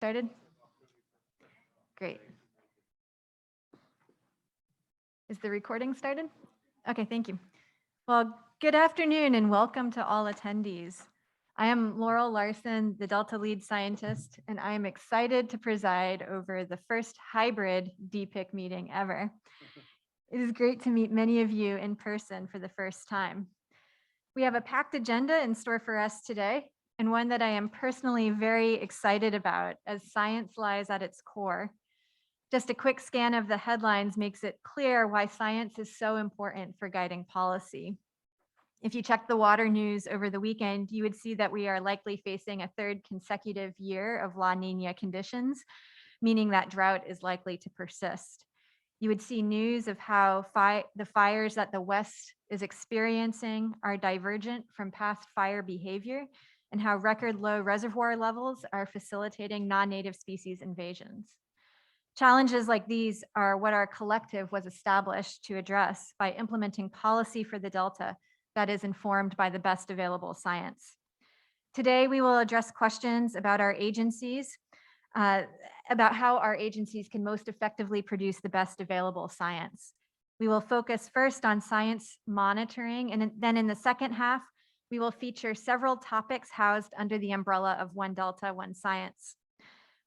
started? Great. Is the recording started? Okay, thank you. Well, good afternoon and welcome to all attendees. I am Laurel Larson, the Delta lead scientist, and I am excited to preside over the first hybrid DPIIC meeting ever. It is great to meet many of you in person for the first time. We have a packed agenda in store for us today, and one that I am personally very excited about as science lies at its core. Just a quick scan of the headlines makes it clear why science is so important for guiding policy. If you check the water news over the weekend, you would see that we are likely facing a third consecutive year of La Nina conditions, meaning that drought is likely to persist. You would see news of how the fires that the West is experiencing are divergent from past fire behavior, and how record low reservoir levels are facilitating non-native species invasions. Challenges like these are what our collective was established to address by implementing policy for the Delta that is informed by the best available science. Today, we will address questions about our agencies, about how our agencies can most effectively produce the best available science. We will focus first on science monitoring, and then in the second half, we will feature several topics housed under the umbrella of One Delta, One Science.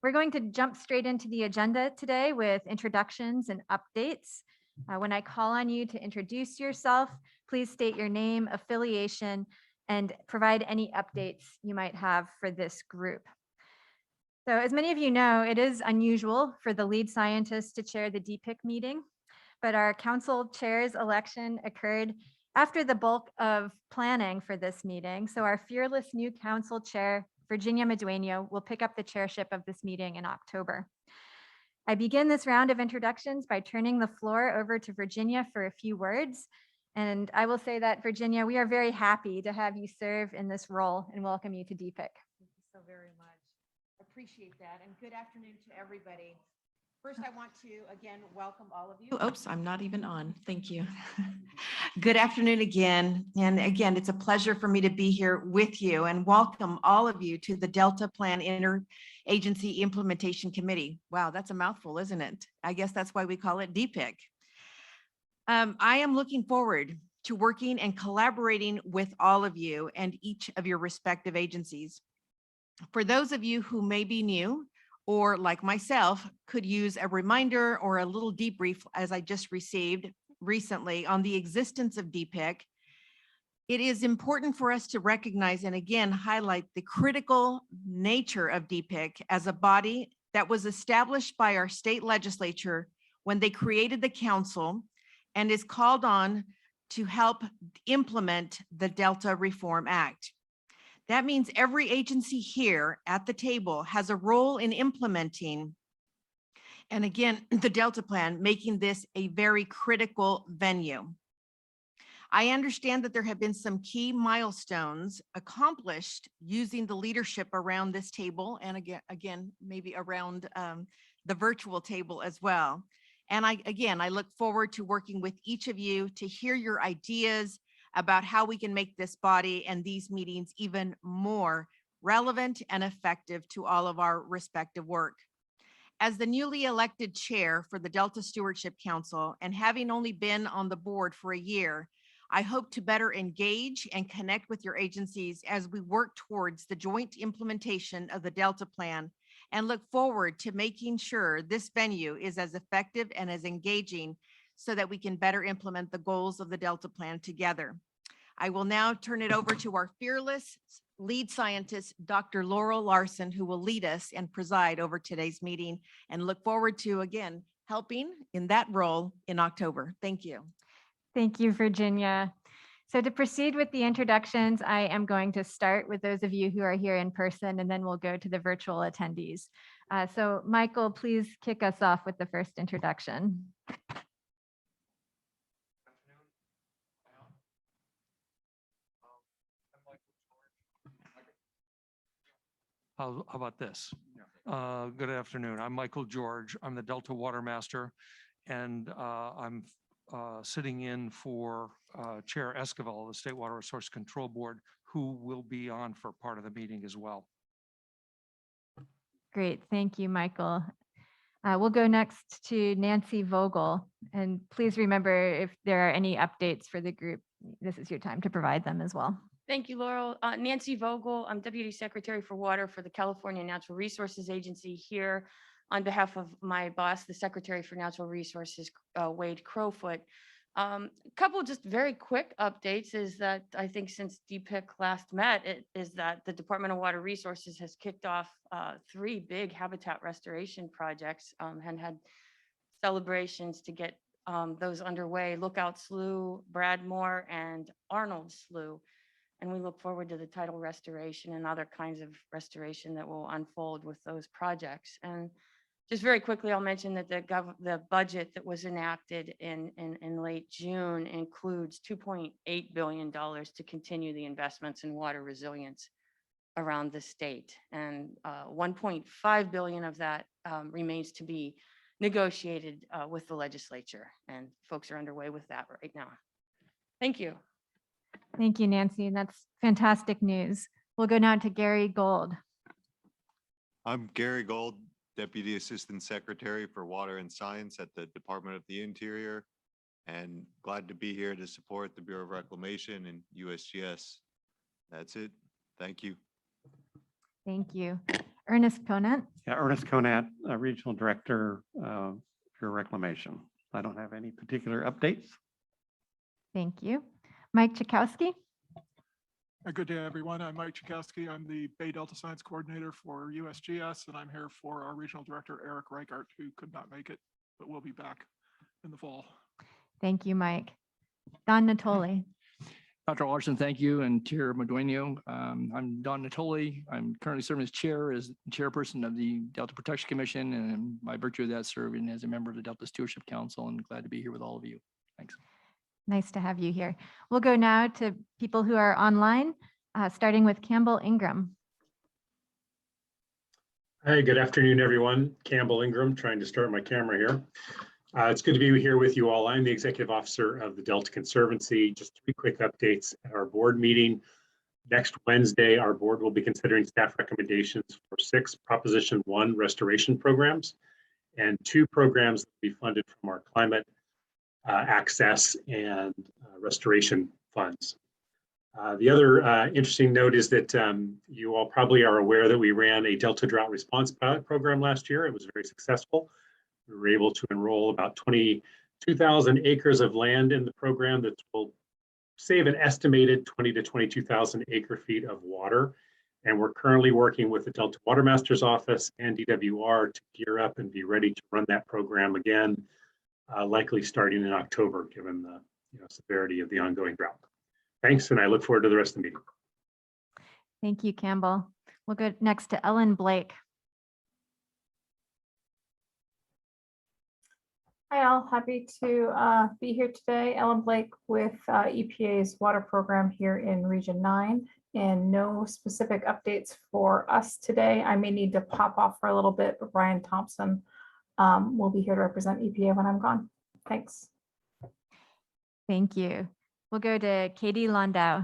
We're going to jump straight into the agenda today with introductions and updates. When I call on you to introduce yourself, please state your name, affiliation, and provide any updates you might have for this group. So as many of you know, it is unusual for the lead scientist to chair the DPIIC meeting, but our council chair's election occurred after the bulk of planning for this meeting. So our fearless new council chair, Virginia Medueno, will pick up the chairship of this meeting in October. I begin this round of introductions by turning the floor over to Virginia for a few words. And I will say that, Virginia, we are very happy to have you serve in this role and welcome you to DPIIC. Thank you so very much. Appreciate that. And good afternoon to everybody. First, I want to again welcome all of you. Oops, I'm not even on. Thank you. Good afternoon again. And again, it's a pleasure for me to be here with you and welcome all of you to the Delta Plan Interagency Implementation Committee. Wow, that's a mouthful, isn't it? I guess that's why we call it DPIIC. I am looking forward to working and collaborating with all of you and each of your respective agencies. For those of you who may be new, or like myself, could use a reminder or a little debrief as I just received recently on the existence of DPIIC, it is important for us to recognize and again highlight the critical nature of DPIIC as a body that was established by our state legislature when they created the council and is called on to help implement the Delta Reform Act. That means every agency here at the table has a role in implementing, and again, the Delta Plan, making this a very critical venue. I understand that there have been some key milestones accomplished using the leadership around this table, and again, maybe around the virtual table as well. And I look forward to working with each of you to hear your ideas about how we can make this body and these meetings even more relevant and effective to all of our respective work. As the newly elected chair for the Delta Stewardship Council and having only been on the board for a year, I hope to better engage and connect with your agencies as we work towards the joint implementation of the Delta Plan and look forward to making sure this venue is as effective and as engaging so that we can better implement the goals of the Delta Plan together. I will now turn it over to our fearless lead scientist, Dr. Laurel Larson, who will lead us and preside over today's meeting, and look forward to, again, helping in that role in October. Thank you. Thank you, Virginia. So to proceed with the introductions, I am going to start with those of you who are here in person, and then we'll go to the virtual attendees. So Michael, please kick us off with the first introduction. How about this? Good afternoon. I'm Michael George. I'm the Delta Water Master, and I'm sitting in for Chair Esquivel of the State Water Resource Control Board, who will be on for part of the meeting as well. Great. Thank you, Michael. We'll go next to Nancy Vogel. And please remember, if there are any updates for the group, this is your time to provide them as well. Thank you, Laurel. Nancy Vogel, I'm Deputy Secretary for Water for the California Natural Resources Agency, here on behalf of my boss, the Secretary for Natural Resources, Wade Crowfoot. Couple just very quick updates is that I think since DPIIC last met, is that the Department of Water Resources has kicked off 3 big habitat restoration projects and had celebrations to get those underway: Lookout Slough, Bradmore, and Arnold Slough. And we look forward to the tidal restoration and other kinds of restoration that will unfold with those projects. And just very quickly, I'll mention that the budget that was enacted in late June includes $2.8 billion to continue the investments in water resilience around the state. And 1.5 billion of that remains to be negotiated with the legislature. And folks are underway with that right now. Thank you. Thank you, Nancy. That's fantastic news. We'll go now to Gary Gold. I'm Gary Gold, Deputy Assistant Secretary for Water and Science at the Department of the Interior, and glad to be here to support the Bureau of Reclamation and USGS. That's it. Thank you. Thank you. Ernest Conant. Yeah, Ernest Conant, Regional Director for Reclamation. I don't have any particular updates. Thank you. Mike Chakowski. Good day, everyone. I'm Mike Chakowski. I'm the Bay Delta Science Coordinator for USGS, and I'm here for our Regional Director, Eric Reichart, who could not make it, but will be back in the fall. Thank you, Mike. Don Natoli. Dr. Larson, thank you, and Chair Madueno. I'm Don Natoli. I'm currently serving as chairperson of the Delta Protection Commission, and by virtue of that, serving as a member of the Delta Stewardship Council, and glad to be here with all of you. Thanks. Nice to have you here. We'll go now to people who are online, starting with Campbell Ingram. Hi, good afternoon, everyone. Campbell Ingram, trying to start my camera here. It's good to be here with you all. I'm the Executive Officer of the Delta Conservancy. Just 3 quick updates at our board meeting. Next Wednesday, our board will be considering staff recommendations for 6 Proposition 1 restoration programs and 2 programs that will be funded from our climate access and restoration funds. The other interesting note is that you all probably are aware that we ran a Delta drought response pilot program last year. It was very successful. We were able to enroll about 22,000 acres of land in the program that will save an estimated 20 to 22,000 acre feet of water. And we're currently working with the Delta Water Master's Office and DWR to gear up and be ready to run that program again, likely starting in October, given the severity of the ongoing drought. Thanks, and I look forward to the rest of the meeting. Thank you, Campbell. We'll go next to Ellen Blake. Hi, all. Happy to be here today. Ellen Blake with EPA's water program here in Region 9, and no specific updates for us today. I may need to pop off for a little bit, but Brian Thompson will be here to represent EPA when I'm gone. Thanks. Thank you. We'll go to Katie Landau.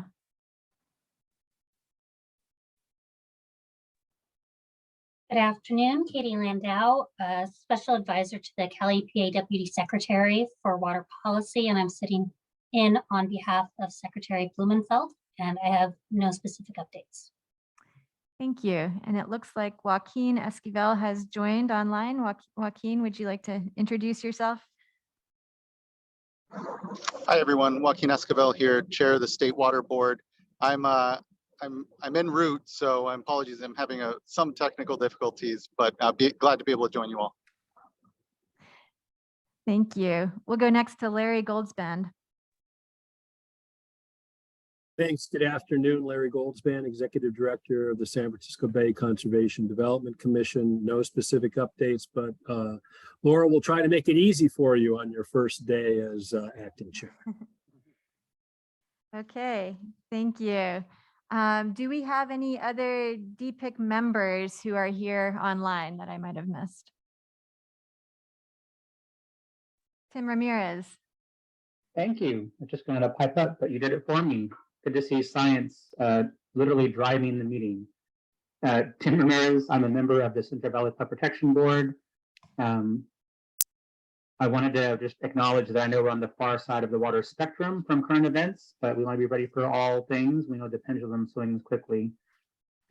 Good afternoon, Katie Landau, Special Advisor to the Cali EPA Deputy Secretary for Water Policy, and I'm sitting in on behalf of Secretary Blumenfeld, and I have no specific updates. Thank you. And it looks like Joaquin Esquivel has joined online. Joaquin, would you like to introduce yourself? Hi, everyone. Joaquin Esquivel here, Chair of the State Water Board. I'm en route, so apologies. I'm having some technical difficulties, but I'll be glad to be able to join you all. Thank you. We'll go next to Larry Goldsband. Thanks. Good afternoon, Larry Goldsband, Executive Director of the San Francisco Bay Conservation Development Commission. No specific updates, but Laura will try to make it easy for you on your first day as acting chair. Okay, thank you. Do we have any other DPIIC members who are here online that I might have missed? Tim Ramirez. Thank you. I'm just going to pipe up, but you did it for me. Good to see science literally driving the meeting. Tim Ramirez, I'm a member of the Central Valley Flood Protection Board. I wanted to just acknowledge that I know we're on the far side of the water spectrum from current events, but we want to be ready for all things. We know the pendulum swings quickly.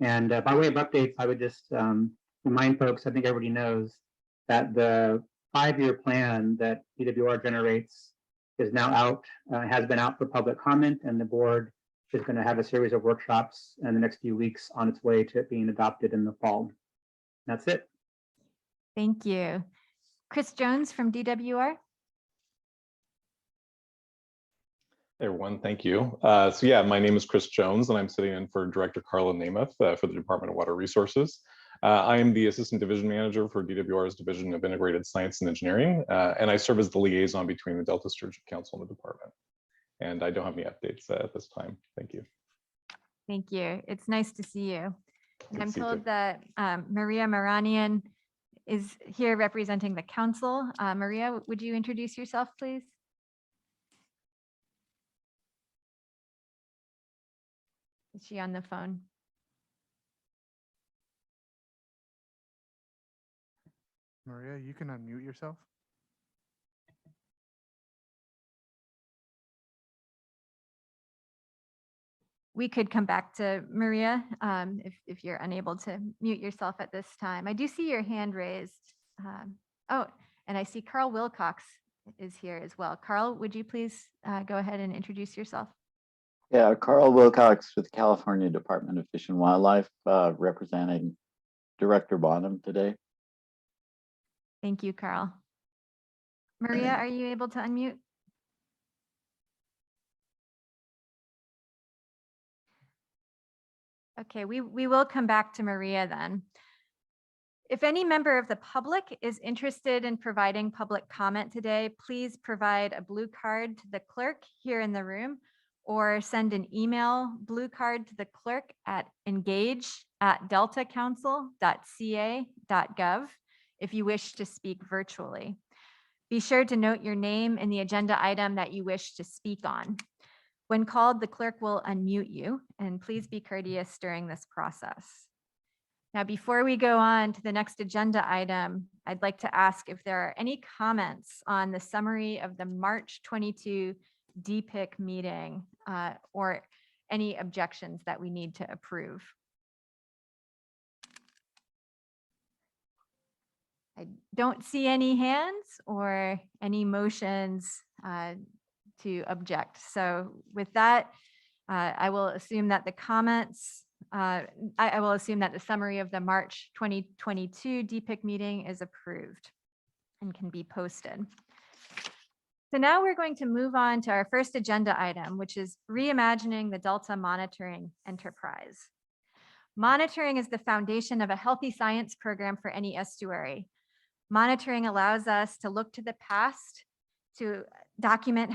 And by way of updates, I would just remind folks, I think everybody knows, that the 5-year plan that DWR generates is now out, has been out for public comment, and the board is going to have a series of workshops in the next few weeks on its way to it being adopted in the fall. That's it. Thank you. Chris Jones from DWR. Hey everyone, thank you. So yeah, my name is Chris Jones and I'm sitting in for Director Carla Namath for the Department of Water Resources. I am the Assistant Division Manager for DWR's Division of Integrated Science and Engineering, and I serve as the liaison between the Delta Stewardship Council and the department. And I don't have any updates at this time. Thank you. Thank you. It's nice to see you. And Good I'm to see you told too. that Maria Maranian is here representing the council. Maria, would you introduce yourself, please? Is she on the phone? Maria, you can unmute yourself. We could come back to Maria if you're unable to mute yourself at this time. I do see your hand raised. Oh, and I see Carl Wilcox is here as well. Carl, would you please go ahead and introduce yourself? Yeah, Carl Wilcox with the California Department of Fish and Wildlife, representing Director Bonham today. Thank you, Carl. Maria, are you able to unmute? Okay, we will come back to Maria then. If any member of the public is interested in providing public comment today, please provide a blue card to the clerk here in the room or send an email blue card to the clerk at engage@deltacouncil.ca.gov if you wish to speak virtually. Be sure to note your name and the agenda item that you wish to speak on. When called, the clerk will unmute you, and please be courteous during this process. Now, before we go on to the next agenda item, I'd like to ask if there are any comments on the summary of the March 22 DPIIC meeting or any objections that we need to approve. I don't see any hands or any motions to object. So with that, I will assume that the comments, I will assume that the summary of the March 2022 DPIIC meeting is approved and can be posted. So now we're going to move on to our first agenda item, which is reimagining the Delta monitoring enterprise. Monitoring is the foundation of a healthy science program for any estuary. Monitoring allows us to look to the past to document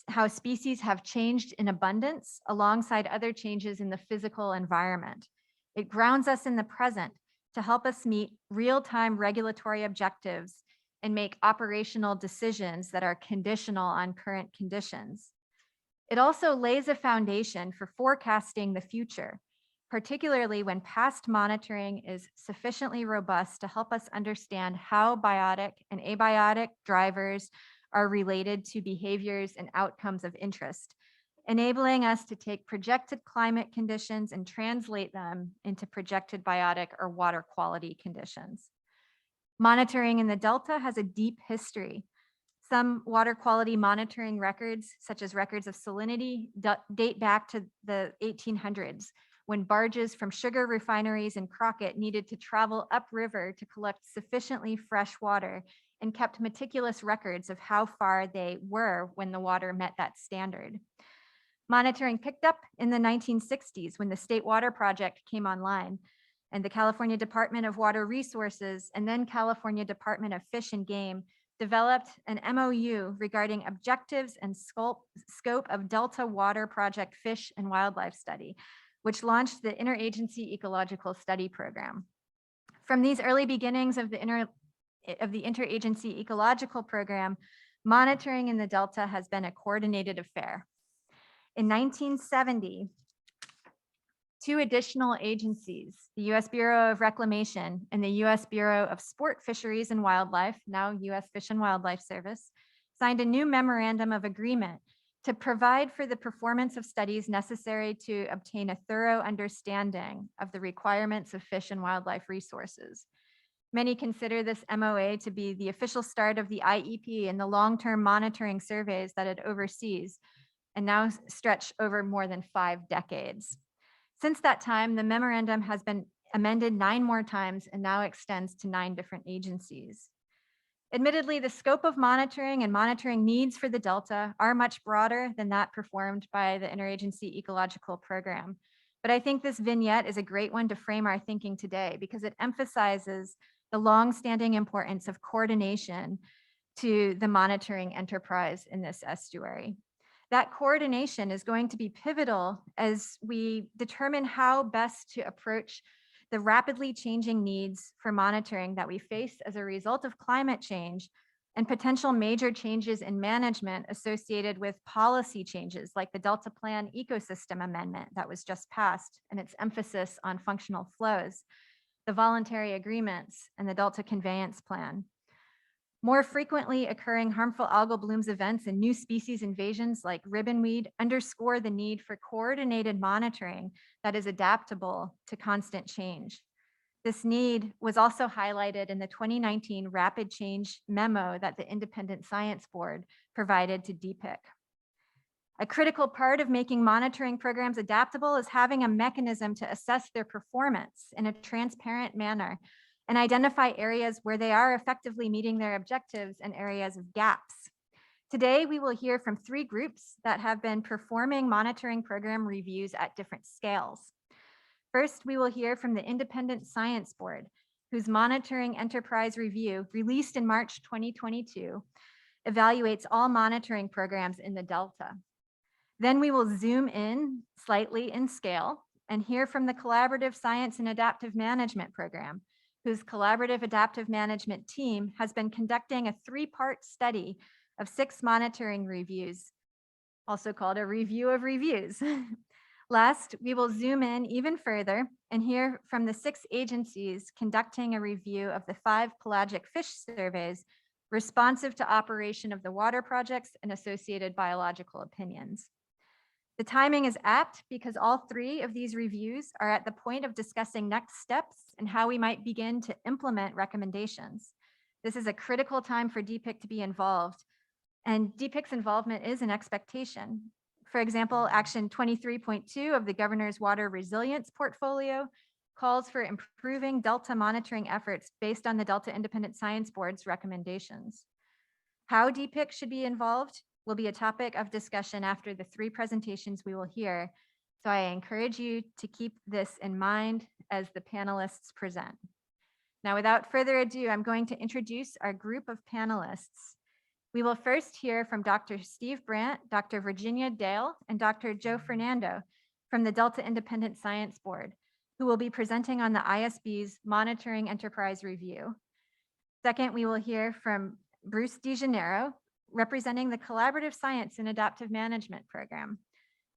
how species have changed in abundance alongside other changes in the physical environment. It grounds us in the present to help us meet real-time regulatory objectives and make operational decisions that are conditional on current conditions. It also lays a foundation for forecasting the future, particularly when past monitoring is sufficiently robust to help us understand how biotic and abiotic drivers are related to behaviors and outcomes of interest, enabling us to take projected climate conditions and translate them into projected biotic or water quality conditions. Monitoring in the Delta has a deep history. Some water quality monitoring records, such as records of salinity, date back to the 1800s, when barges from sugar refineries in Crockett needed to travel upriver to collect sufficiently fresh water and kept meticulous records of how far they were when the water met that standard. Monitoring picked up in the 1960s when the State Water Project came online, and the California Department of Water Resources and then California Department of Fish and Game developed an MOU regarding objectives and scope of Delta Water Project Fish and Wildlife Study, which launched the Interagency Ecological Study Program. From these early beginnings of the Interagency Ecological Program, monitoring in the Delta has been a coordinated affair. In 1970, 2 additional agencies, the U.S. Bureau of Reclamation and the U.S. Bureau of Sport, Fisheries and Wildlife, now U.S. Fish and Wildlife Service, signed a new memorandum of agreement to provide for the performance of studies necessary to obtain a thorough understanding of the requirements of fish and wildlife resources. Many consider this MOA to be the official start of the IEP and the long-term monitoring surveys that it oversees, and now stretch over more than 5 decades. Since that time, the memorandum has been amended 9 more times and now extends to 9 different agencies. Admittedly, the scope of monitoring and monitoring needs for the Delta are much broader than that performed by the Interagency Ecological Program. But I think this vignette is a great one to frame our thinking today because it emphasizes the longstanding importance of coordination to the monitoring enterprise in this estuary. That coordination is going to be pivotal as we determine how best to approach the rapidly changing needs for monitoring that we face as a result of climate change and potential major changes in management associated with policy changes like the Delta Plan Ecosystem Amendment that was just passed and its emphasis on functional flows, the voluntary agreements, and the Delta Conveyance Plan. More frequently occurring harmful algal blooms events and new species invasions like ribbonweed underscore the need for coordinated monitoring that is adaptable to constant change. This need was also highlighted in the 2019 Rapid Change memo that the Independent Science Board provided to DPIIC. A critical part of making monitoring programs adaptable is having a mechanism to assess their performance in a transparent manner and identify areas where they are effectively meeting their objectives and areas of gaps. Today, we will hear from 3 groups that have been performing monitoring program reviews at different scales. First, we will hear from the Independent Science Board, whose monitoring enterprise review, released in March 2022, evaluates all monitoring programs in the Delta. Then we will zoom in slightly in scale and hear from the Collaborative Science and Adaptive Management Program, whose Collaborative Adaptive Management team has been conducting a 3-part study of 6 monitoring reviews, also called a review of reviews. Last, we will zoom in even further and hear from the 6 agencies conducting a review of the 5 pelagic fish surveys responsive to operation of the water projects and associated biological opinions. The timing is apt because all 3 of these reviews are at the point of discussing next steps and how we might begin to implement recommendations. This is a critical time for DPIIC to be involved, and DPIIC's involvement is an expectation. For example, Action 23.2 of the Governor's Water Resilience Portfolio calls for improving Delta monitoring efforts based on the Delta Independent Science Board's recommendations. How DPIIC should be involved will be a topic of discussion after the 3 presentations we will hear. So I encourage you to keep this in mind as the panelists present. Now, without further ado, I'm going to introduce our group of panelists. We will first hear from Dr. Steve Brandt, Dr. Virginia Dale, and Dr. Joe Fernando from the Delta Independent Science Board, who will be presenting on the ISB's Monitoring Enterprise Review. Second, we will hear from Bruce DiGennaro, representing the Collaborative Science and Adaptive Management Program.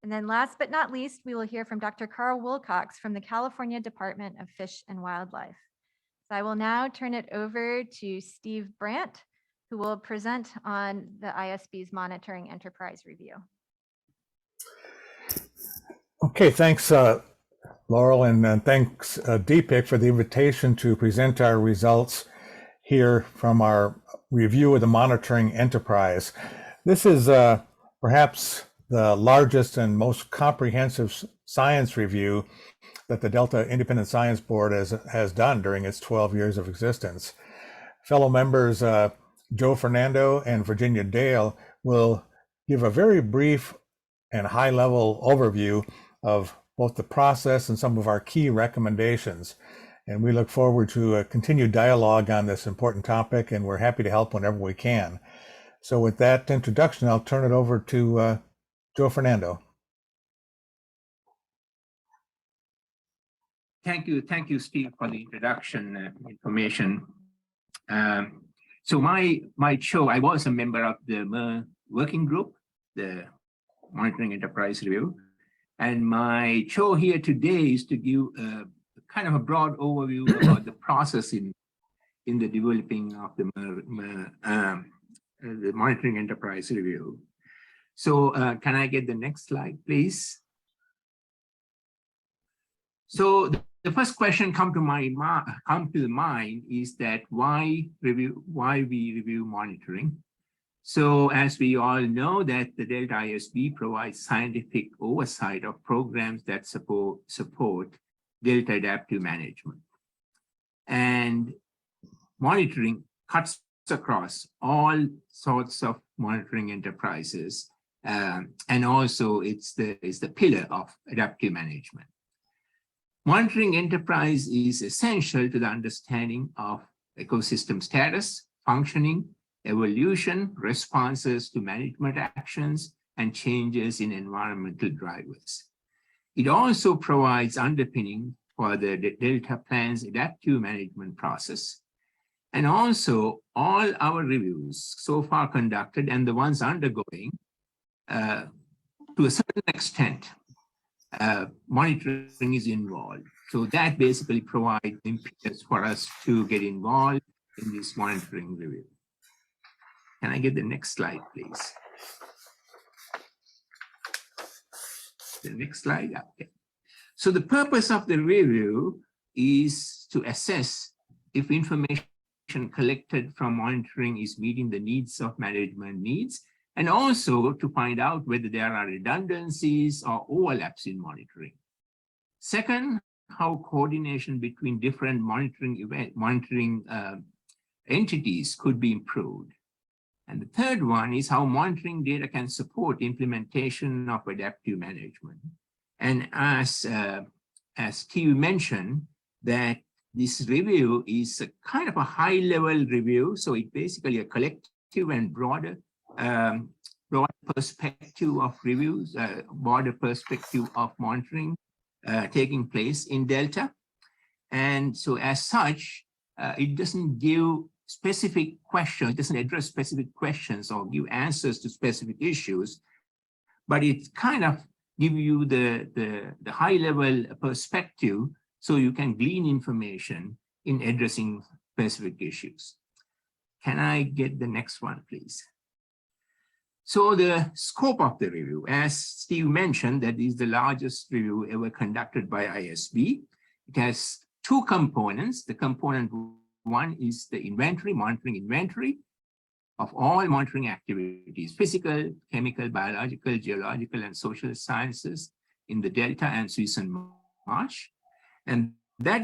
And then last but not least, we will hear from Dr. Carl Wilcox from the California Department of Fish and Wildlife. So I will now turn it over to Steve Brandt, who will present on the ISB's Monitoring Enterprise Review. Okay, thanks, Laurel, and thanks DPIIC for the invitation to present our results here from our review of the monitoring enterprise. This is perhaps the largest and most comprehensive science review that the Delta Independent Science Board has done during its 12 years of existence. Fellow members Joe Fernando and Virginia Dale will give a very brief and high-level overview of both the process and some of our key recommendations. And we look forward to a continued dialogue on this important topic, and we're happy to help whenever we can. So with that introduction, I'll turn it over to Joe Fernando. Thank you, Steve, for the introduction information. So my show, I was a member of the working group, the Monitoring Enterprise Review, And my show here today is to give kind of a broad overview about the process in the developing of the monitoring enterprise review. So can I get the next slide, please? So the first question come to the mind is that why we review monitoring? So as we all know that the Delta ISB provides scientific oversight of programs that support Delta adaptive management. And monitoring cuts across all sorts of monitoring enterprises. And also it's the pillar of adaptive management. Monitoring enterprise is essential to the understanding of ecosystem status, functioning, evolution, responses to management actions, and changes in environmental drivers. It also provides underpinning for the Delta Plan's adaptive management process. And also all our reviews so far conducted and the ones undergoing, to a certain extent, monitoring is involved. So that basically provides impetus for us to get involved in this monitoring review. Can I get the next slide, please? The next slide, okay. So the purpose of the review is to assess if information collected from monitoring is meeting the needs of management needs, and also to find out whether there are redundancies or overlaps in monitoring. Second, how coordination between different monitoring entities could be improved. And the third one is how monitoring data can support implementation of adaptive management. And as Steve mentioned, that this review is a kind of a high-level review, so it's basically a collective and broader perspective of reviews, broader perspective of monitoring taking place in Delta. And so as such, it doesn't give specific questions, it doesn't address specific questions or give answers to specific issues, but it kind of give you the high-level perspective so you can glean information in addressing specific issues. Can I get the next one, please? So the scope of the review, as Steve mentioned, that is the largest review ever conducted by ISB. It has two components. The component one is the inventory, monitoring inventory of all monitoring activities, physical, chemical, biological, geological, and social sciences in the Delta and Suisun Marsh. And that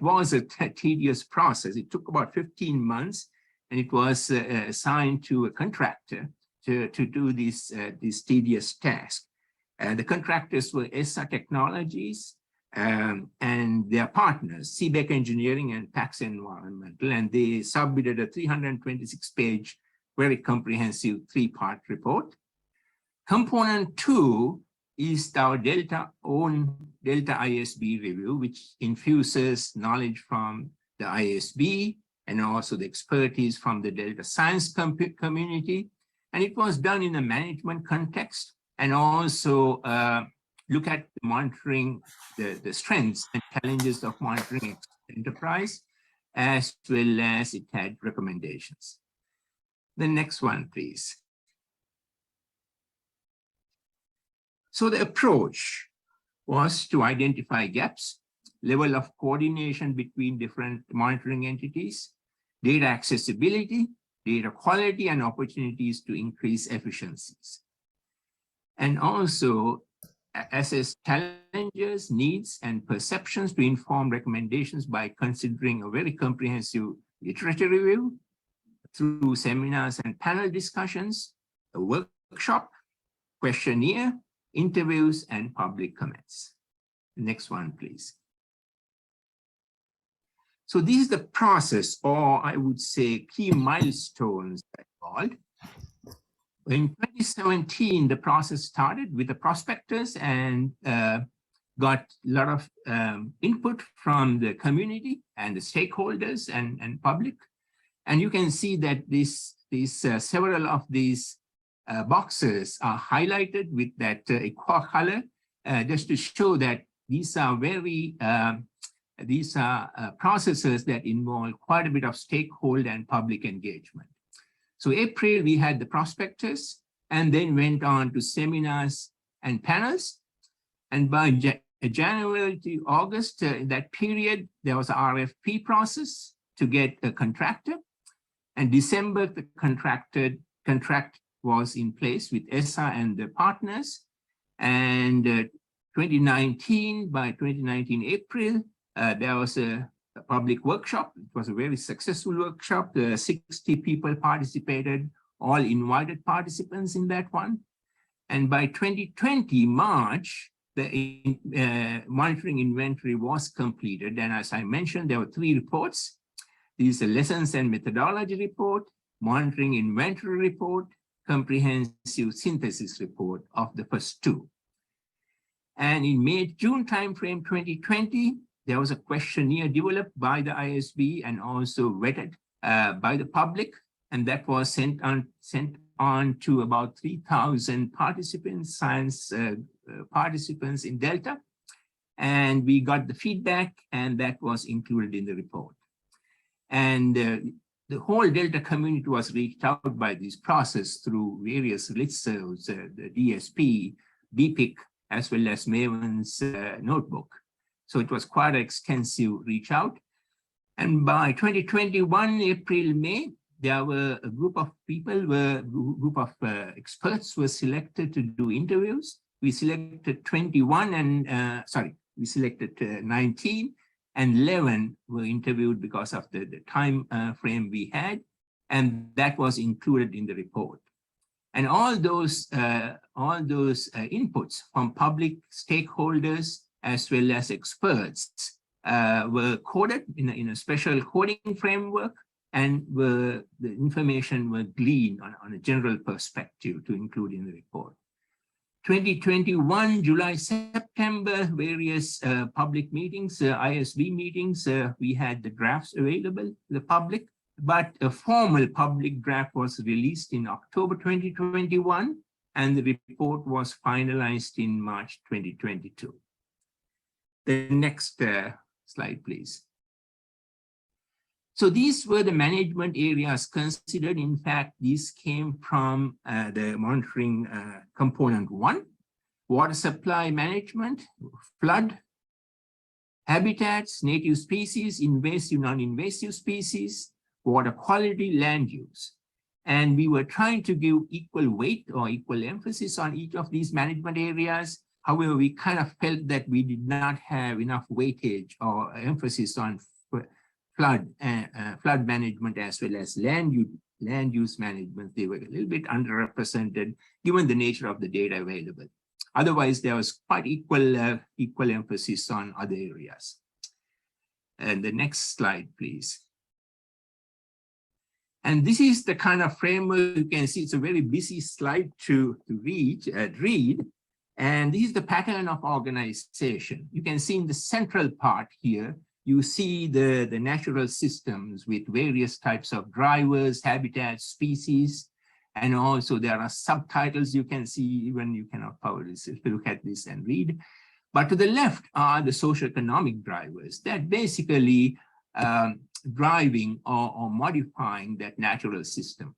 was a tedious process. It took about 15 months, and it was assigned to a contractor to do this tedious task. The contractors were ESSA Technologies and their partners, CBEC Engineering and Pax Environmental, and they submitted a 326-page, very comprehensive three-part report. Component 2 is our Delta ISB review, which infuses knowledge from the ISB and also the expertise from the Delta science community. And it was done in a management context and also look at monitoring the strengths and challenges of monitoring enterprise, as well as it had recommendations. The next one, please. So the approach was to identify gaps, level of coordination between different monitoring entities, data accessibility, data quality, and opportunities to increase efficiencies. And also assess challenges, needs, and perceptions to inform recommendations by considering a very comprehensive literature review through seminars and panel discussions, a workshop, questionnaire, interviews, and public comments. Next one, please. So this is the process, or I would say key milestones involved. In 2017, the process started with the prospectors and got a lot of input from the community and the stakeholders and public. And you can see that several of these boxes are highlighted with that aqua color. just to show that these are processes that involve quite a bit of stakeholder and public engagement. So April, we had the prospectus and then went on to seminars and panels. And by January to August, in that period, there was an RFP process to get a contractor. And December, the contract was in place with ESSA and the partners. And 2019, by 2019 April, there was a public workshop. It was a very successful workshop. 60 people participated, all invited participants in that one. And by 2020 March, the monitoring inventory was completed. And as I mentioned, there were 3 reports. These are lessons and methodology report, monitoring inventory report, comprehensive synthesis report of the first 2. And in May-June timeframe 2020, there was a questionnaire developed by the ISB and also vetted by the public, and that was sent on to about 3,000 participants, science participants in Delta. And we got the feedback, and that was included in the report. And the whole Delta community was reached out by this process through various listservs, the DSP, DPIIC, as well as Maven's notebook. So it was quite an extensive reach out. And by 2021, April, May, there were a group of people, experts were selected to do interviews. We selected 21 and, we selected 19 and 11 were interviewed because of the time frame we had. And that was included in the report. And all those inputs from public stakeholders as well as experts were coded in a special coding framework, and the information were gleaned on a general perspective to include in the report. 2021, July, September, various public meetings, ISB meetings, we had the drafts available to the public, but a formal public draft was released in October 2021, and the report was finalized in March 2022. The next slide, please. So these were the management areas considered. In fact, these came from the monitoring component 1, water supply management, flood, habitats, native species, invasive, non-invasive species, water quality, land use. And we were trying to give equal weight or equal emphasis on each of these management areas. However, we kind of felt that we did not have enough weightage or emphasis on flood management as well as land use management. They were a little bit underrepresented given the nature of the data available. Otherwise, there was quite equal emphasis on other areas. And the next slide, please. And this is the kind of framework you can see. It's a very busy slide to read. And this is the pattern of organization. You can see in the central part here, you see the natural systems with various types of drivers, habitats, species, and also there are subtitles you can see, even you cannot power this if you look at this and read. But to the left are the socioeconomic drivers that basically driving or modifying that natural system.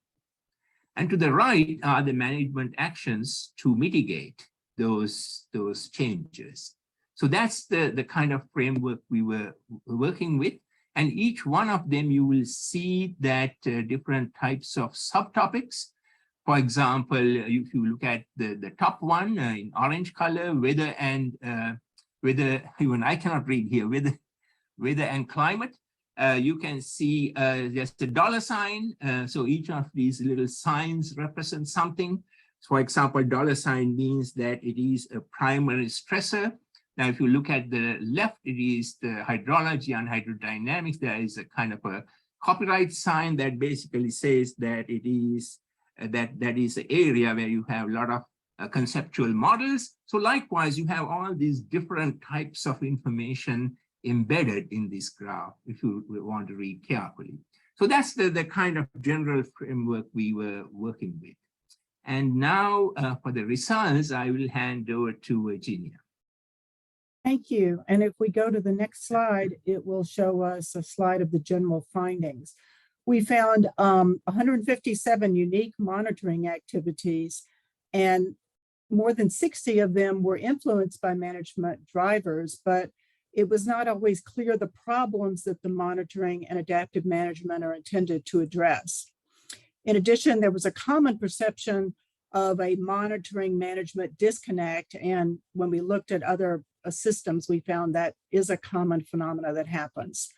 And to the right are the management actions to mitigate those changes. So that's the kind of framework we were working with. And each one of them, you will see that different types of subtopics. For example, if you look at the top one in orange color, weather and even I cannot read here, weather and climate, you can see just a dollar sign. So each of these little signs represent something. For example, dollar sign means that it is a primary stressor. Now, if you look at the left, it is the hydrology and hydrodynamics. There is a kind of a copyright sign that basically says that it is that is an area where you have a lot of conceptual models. So likewise, you have all these different types of information embedded in this graph if you want to read carefully. So that's the kind of general framework we were working with. And now for the results, I will hand over to Virginia. Thank you. And if we go to the next slide, it will show us a slide of the general findings. We found 157 unique monitoring activities, and more than 60 of them were influenced by management drivers, but it was not always clear the problems that the monitoring and adaptive management are intended to address. In addition, there was a common perception of a monitoring management disconnect, and when we looked at other systems, we found that is a common phenomena that happens.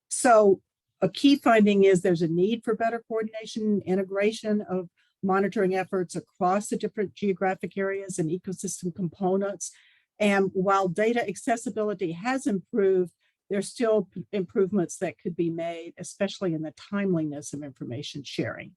So a key finding is there's a need for better coordination and integration of monitoring efforts across the different geographic areas and ecosystem components. And while data accessibility has improved, there's still improvements that could be made, especially in the timeliness of information sharing.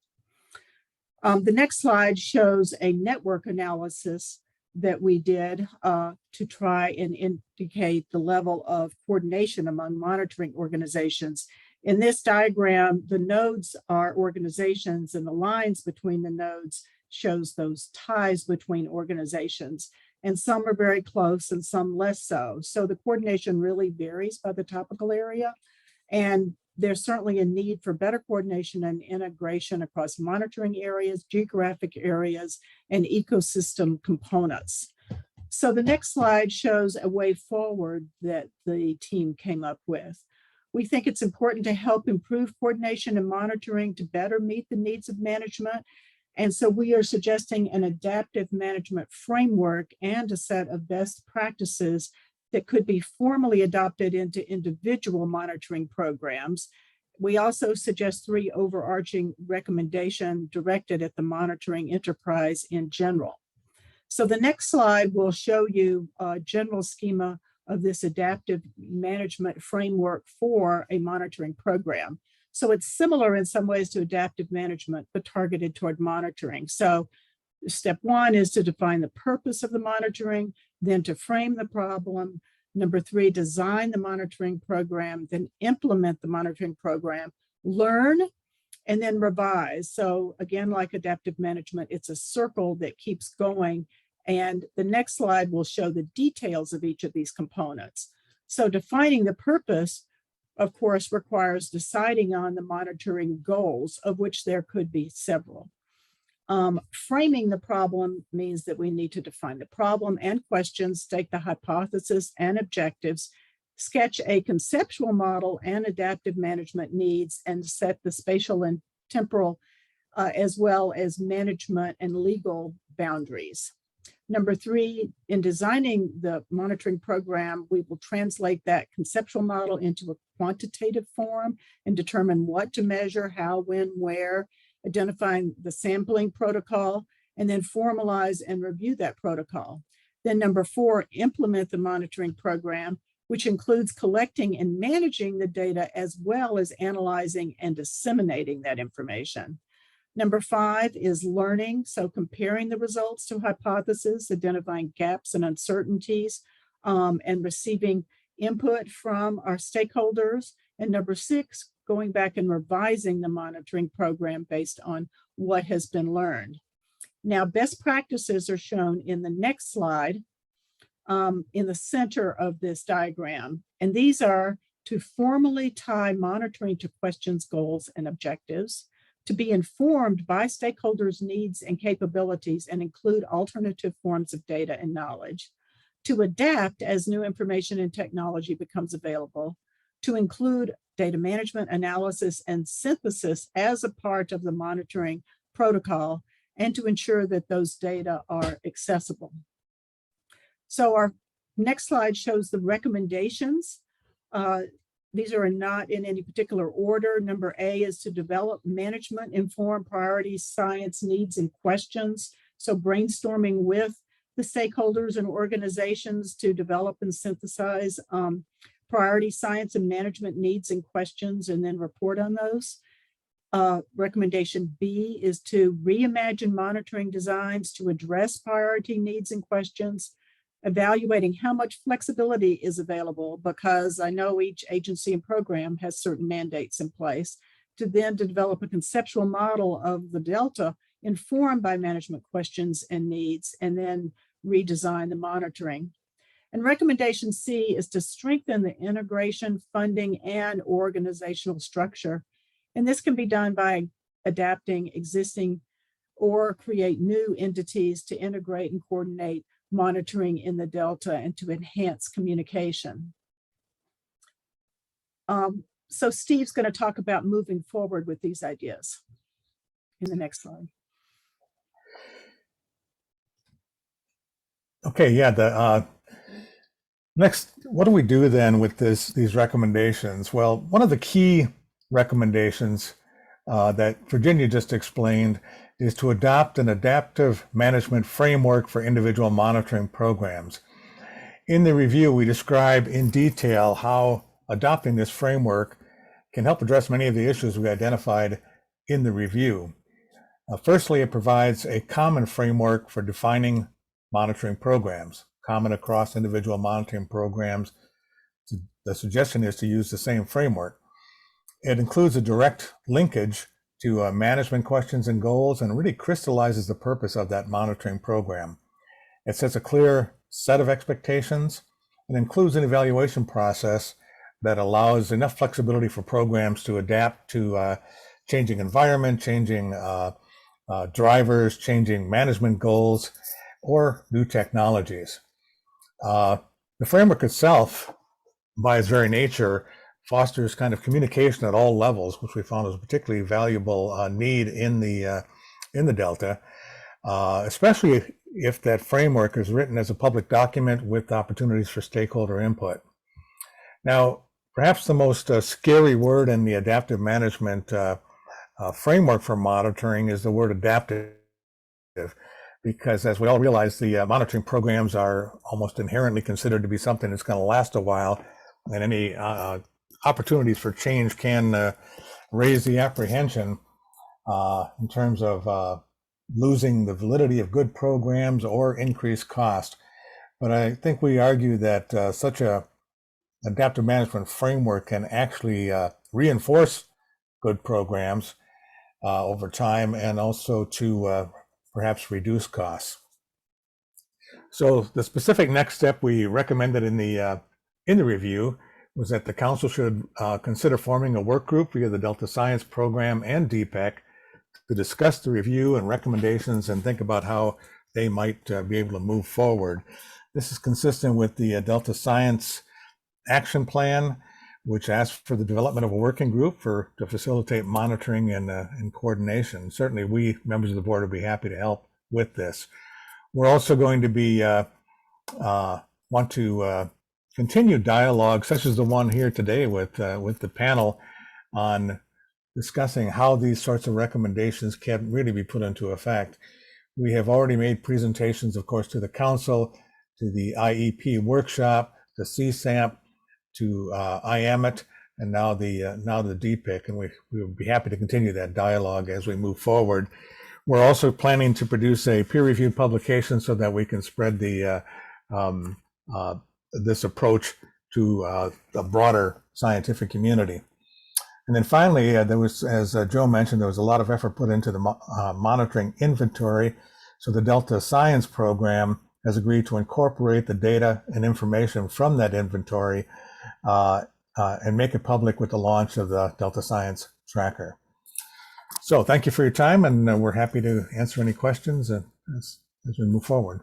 The next slide shows a network analysis that we did to try and indicate the level of coordination among monitoring organizations. In this diagram, the nodes are organizations, and the lines between the nodes shows those ties between organizations. And some are very close and some less so. So the coordination really varies by the topical area. And there's certainly a need for better coordination and integration across monitoring areas, geographic areas, and ecosystem components. So the next slide shows a way forward that the team came up with. We think it's important to help improve coordination and monitoring to better meet the needs of management. And so we are suggesting an adaptive management framework and a set of best practices that could be formally adopted into individual monitoring programs. We also suggest 3 overarching recommendations directed at the monitoring enterprise in general. So the next slide will show you a general schema of this adaptive management framework for a monitoring program. So it's similar in some ways to adaptive management, but targeted toward monitoring. So step 1 is to define the purpose of the monitoring, then to frame the problem. Number 3, design the monitoring program, then implement the monitoring program, learn, and then revise. So again, like adaptive management, it's a circle that keeps going. And the next slide will show the details of each of these components. So defining the purpose, of course, requires deciding on the monitoring goals, of which there could be several. Framing the problem means that we need to define the problem and questions, state the hypothesis and objectives, sketch a conceptual model and adaptive management needs, and set the spatial and temporal, as well as management and legal boundaries. Number 3, in designing the monitoring program, we will translate that conceptual model into a quantitative form and determine what to measure, how, when, where, identifying the sampling protocol, and then formalize and review that protocol. Then number 4, implement the monitoring program, which includes collecting and managing the data as well as analyzing and disseminating that information. Number 5 is learning, so comparing the results to hypotheses, identifying gaps and uncertainties, and receiving input from our stakeholders. And number 6, going back and revising the monitoring program based on what has been learned. Now, best practices are shown in the next slide in the center of this diagram. And these are to formally tie monitoring to questions, goals, and objectives, to be informed by stakeholders' needs and capabilities and include alternative forms of data and knowledge, to adapt as new information and technology becomes available, to include data management, analysis, and synthesis as a part of the monitoring protocol, and to ensure that those data are accessible. So our next slide shows the recommendations. These are not in any particular order. Number A is to develop management informed priorities, science needs, and questions. So brainstorming with the stakeholders and organizations to develop and synthesize priority science and management needs and questions, and then report on those. Recommendation B is to reimagine monitoring designs to address priority needs and questions, evaluating how much flexibility is available, because I know each agency and program has certain mandates in place, to then develop a conceptual model of the Delta informed by management questions and needs, and then redesign the monitoring. And recommendation C is to strengthen the integration, funding, and organizational structure. And this can be done by adapting existing or create new entities to integrate and coordinate monitoring in the Delta and to enhance communication. So Steve's going to talk about moving forward with these ideas in the next slide. Okay, yeah, the next, what do we do then with these recommendations? Well, one of the key recommendations that Virginia just explained is to adopt an adaptive management framework for individual monitoring programs. In the review, we describe in detail how adopting this framework can help address many of the issues we identified in the review. Firstly, it provides a common framework for defining monitoring programs, common across individual monitoring programs. The suggestion is to use the same framework. It includes a direct linkage to management questions and goals and really crystallizes the purpose of that monitoring program. It sets a clear set of expectations and includes an evaluation process that allows enough flexibility for programs to adapt to changing environment, changing drivers, changing management goals, or new technologies. The framework itself, by its very nature, fosters kind of communication at all levels, which we found was a particularly valuable need in the Delta, especially if that framework is written as a public document with opportunities for stakeholder input. Now, perhaps the most scary word in the adaptive management framework for monitoring is the word adaptive, because as we all realize, the monitoring programs are almost inherently considered to be something that's going to last a while, and any opportunities for change can raise the apprehension in terms of losing the validity of good programs or increased cost. But I think we argue that such a adaptive management framework can actually reinforce good programs over time and also to perhaps reduce costs. So the specific next step we recommended in the review was that the council should consider forming a work group via the Delta Science Program and DPIIC to discuss the review and recommendations and think about how they might be able to move forward. This is consistent with the Delta Science Action Plan, which asks for the development of a working group to facilitate monitoring and coordination. Certainly we, members of the board, would be happy to help with this. We're also going to be want to continue dialogue such as the one here today with the panel on discussing how these sorts of recommendations can really be put into effect. We have already made presentations, of course, to the council, to the IEP workshop, to CSAMP, to IAMT, and now the DPIIC, and we would be happy to continue that dialogue as we move forward. We're also planning to produce a peer-reviewed publication so that we can spread the this approach to the broader scientific community. And then finally, there was, as Joe mentioned, there was a lot of effort put into the monitoring inventory. So the Delta Science Program has agreed to incorporate the data and information from that inventory and make it public with the launch of the Delta Science Tracker. So thank you for your time, and we're happy to answer any questions as we move forward.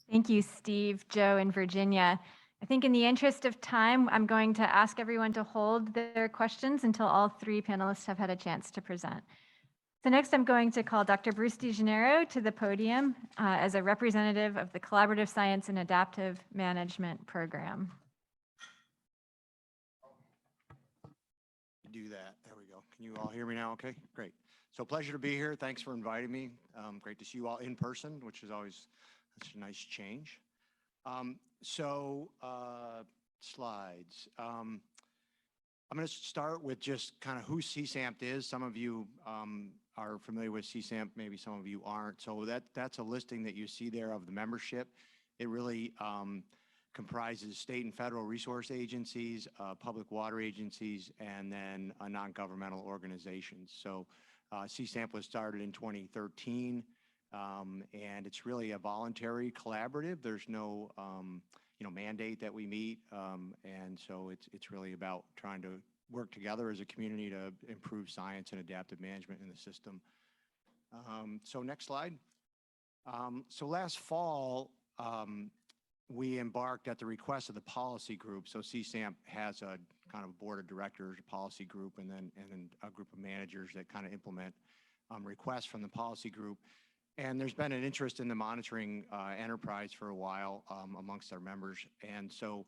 Thank you, Steve, Joe, and Virginia. I think in the interest of time, I'm going to ask everyone to hold their questions until all three panelists have had a chance to present. So next, I'm going to call Dr. Bruce DiGennaro to the podium as a representative of the Collaborative Science and Adaptive Management Program. Do that. There we go. Can you all hear me now? Okay, great. So pleasure to be here. Thanks for inviting me. Great to see you all in person, which is always such a nice change. Slides. I'm going to start with just kind of who CSAMT is. Some of you are familiar with CSAMT, maybe some of you aren't. So that's a listing that you see there of the membership. It really comprises state and federal resource agencies, public water agencies, and then non-governmental organizations. So CSAMT was started in 2013. And it's really a voluntary collaborative. There's no, mandate that we meet. And so it's really about trying to work together as a community to improve science and adaptive management in the system. So next slide. So last fall, we embarked at the request of the policy group. So CSAMP has a kind of board of directors, a policy group, and then a group of managers that kind of implement requests from the policy group. And there's been an interest in the monitoring enterprise for a while amongst our members. And so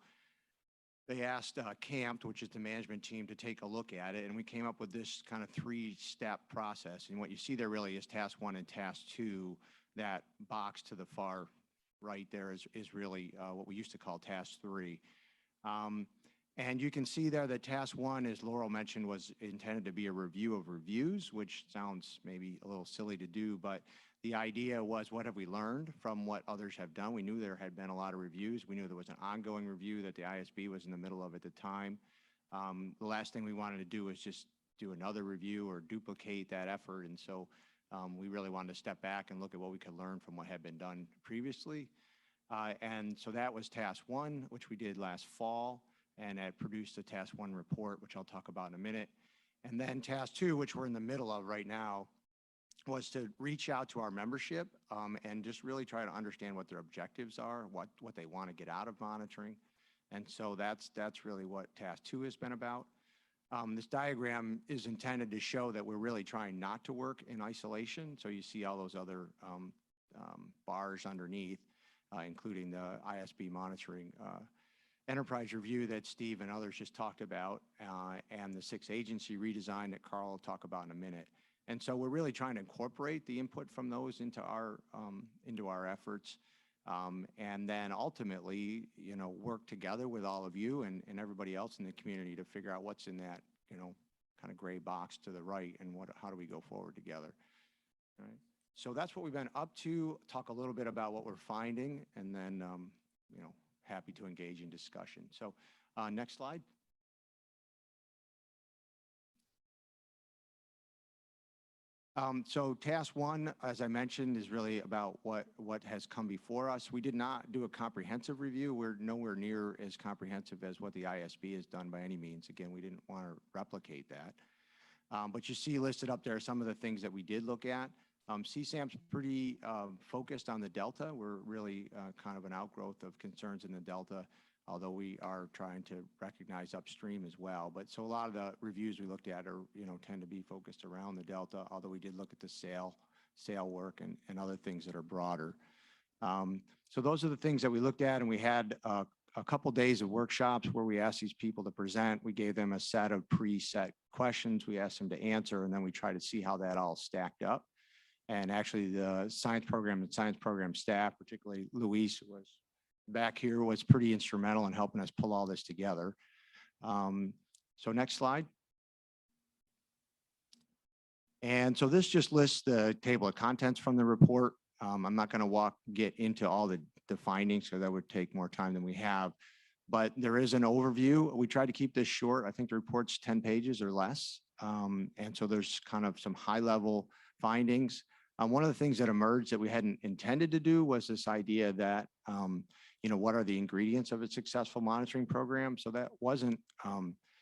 they asked CAMT, which is the management team, to take a look at it. And we came up with this kind of 3-step process. And what you see there really is task 1 and task 2. That box to the far right there is really what we used to call task 3. And you can see there that task 1, as Laurel mentioned, was intended to be a review of reviews, which sounds maybe a little silly to do, but the idea was, what have we learned from what others have done? We knew there had been a lot of reviews. We knew there was an ongoing review that the ISB was in the middle of at the time. The last thing we wanted to do was just do another review or duplicate that effort. And so we really wanted to step back and look at what we could learn from what had been done previously. And so that was task 1, which we did last fall, and it produced a task 1 report, which I'll talk about in a minute. And then task 2, which we're in the middle of right now, was to reach out to our membership and just really try to understand what their objectives are, what they want to get out of monitoring. And so that's really what task 2 has been about. This diagram is intended to show that we're really trying not to work in isolation. So you see all those other bars underneath, including the ISB monitoring enterprise review that Steve and others just talked about, and the 6-agency redesign that Carl will talk about in a minute. And so we're really trying to incorporate the input from those into our efforts, and then ultimately, work together with all of you and everybody else in the community to figure out what's in that, kind of gray box to the right, and how do we go forward together. All right. So that's what we've been up to. Talk a little bit about what we're finding, and then, happy to engage in discussion. So next slide. So task 1, as I mentioned, is really about what has come before us. We did not do a comprehensive review. We're nowhere near as comprehensive as what the ISB has done by any means. Again, we didn't want to replicate that. But you see listed up there some of the things that we did look at. CSAM's pretty focused on the Delta. We're really kind of an outgrowth of concerns in the Delta, although we are trying to recognize upstream as well. But so a lot of the reviews we looked at are, tend to be focused around the Delta, although we did look at the sale work and other things that are broader. So those are the things that we looked at, and we had a couple days of workshops where we asked these people to present. We gave them a set of preset questions we asked them to answer, and then we tried to see how that all stacked up. And actually the science program and science program staff, particularly Luis, who was back here, was pretty instrumental in helping us pull all this together. So next slide. And so this just lists the table of contents from the report. I'm not going to get into all the findings, because that would take more time than we have. But there is an overview. We tried to keep this short. I think the report's 10 pages or less. And so there's kind of some high-level findings. One of the things that emerged that we hadn't intended to do was this idea that, what are the ingredients of a successful monitoring program? So that wasn't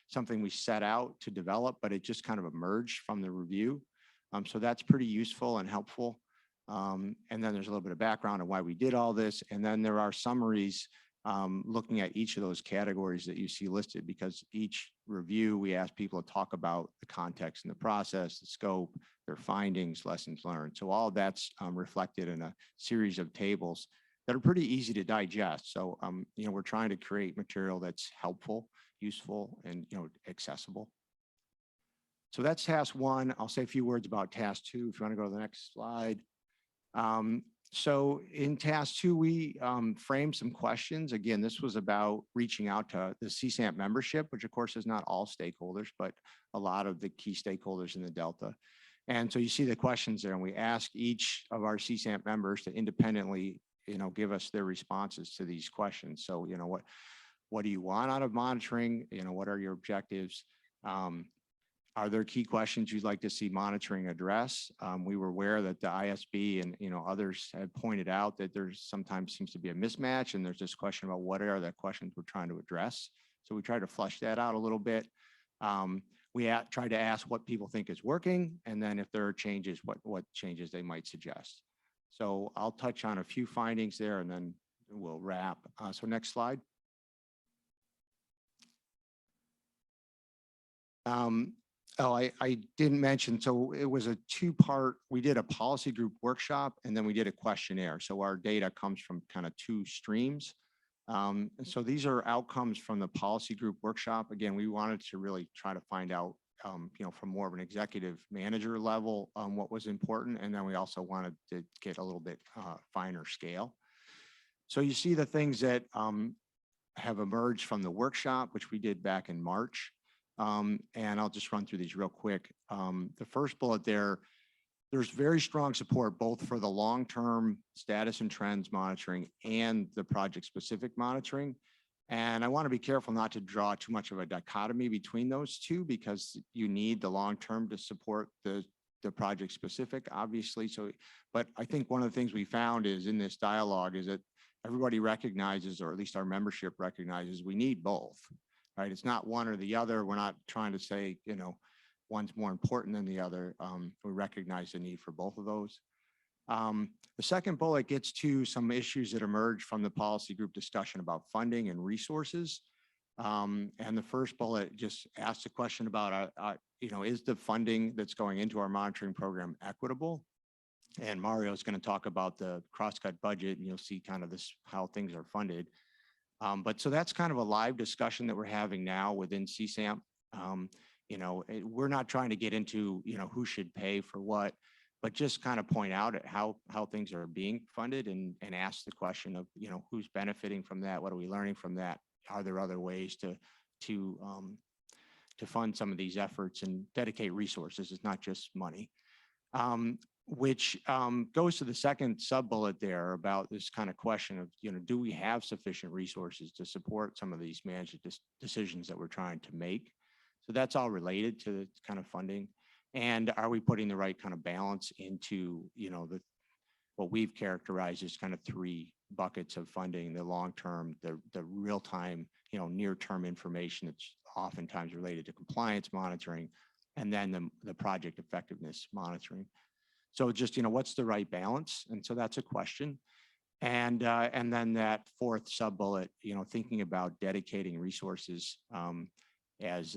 something we set out to develop, but it just kind of emerged from the review. So that's pretty useful and helpful. And then there's a little bit of background on why we did all this. And then there are summaries looking at each of those categories that you see listed, because each review we ask people to talk about the context and the process, the scope, their findings, lessons learned. So all of that's reflected in a series of tables that are pretty easy to digest. So, we're trying to create material that's helpful, useful, and, accessible. So that's task 1. I'll say a few words about task 2, if you want to go to the next slide. So in task 2, we framed some questions. Again, this was about reaching out to the CSAMP membership, which of course is not all stakeholders, but a lot of the key stakeholders in the Delta. And so you see the questions there, and we ask each of our CSAMP members to independently, give us their responses to these questions. So, what do you want out of monitoring? What are your objectives? Are there key questions you'd like to see monitoring address? We were aware that the ISB and others have pointed out that there's sometimes seems to be a mismatch, and there's this question about what are the questions we're trying to address. So we tried to flush that out a little bit. We tried to ask what people think is working, and then if there are changes, what changes they might suggest. So I'll touch on a few findings there, and then we'll wrap. So next slide. I didn't mention, so it was a two-part, we did a policy group workshop, and then we did a questionnaire. So our data comes from kind of two streams. So these are outcomes from the policy group workshop. Again, we wanted to really try to find out, from more of an executive manager level, what was important. And then we also wanted to get a little bit finer scale. So you see the things that have emerged from the workshop, which we did back in March. And I'll just run through these real quick. The first bullet there's very strong support both for the long-term status and trends monitoring and the project-specific monitoring. And I want to be careful not to draw too much of a dichotomy between those two, because you need the long-term to support the project-specific, obviously. So, but I think one of the things we found is in this dialogue is that everybody recognizes, or at least our membership recognizes, we need both. Right? It's not one or the other. We're not trying to say, one's more important than the other. We recognize the need for both of those. The second bullet gets to some issues that emerged from the policy group discussion about funding and resources. And the first bullet just asks a question about, is the funding that's going into our monitoring program equitable? And Mario is going to talk about the cross-cut budget, and you'll see kind of this, how things are funded. But so that's kind of a live discussion that we're having now within CSAMP. We're not trying to get into, who should pay for what, but just kind of point out at how things are being funded and ask the question of, who's benefiting from that? What are we learning from that? Are there other ways to fund some of these efforts and dedicate resources? It's not just money. Which goes to the second sub-bullet there about this kind of question of, do we have sufficient resources to support some of these management decisions that we're trying to make? So that's all related to the kind of funding. And are we putting the right kind of balance into, what we've characterized as kind of three buckets of funding: the long-term, the real-time, near-term information that's oftentimes related to compliance monitoring, and then the project effectiveness monitoring. So just, what's the right balance? And so that's a question. And then that fourth sub-bullet, thinking about dedicating resources, as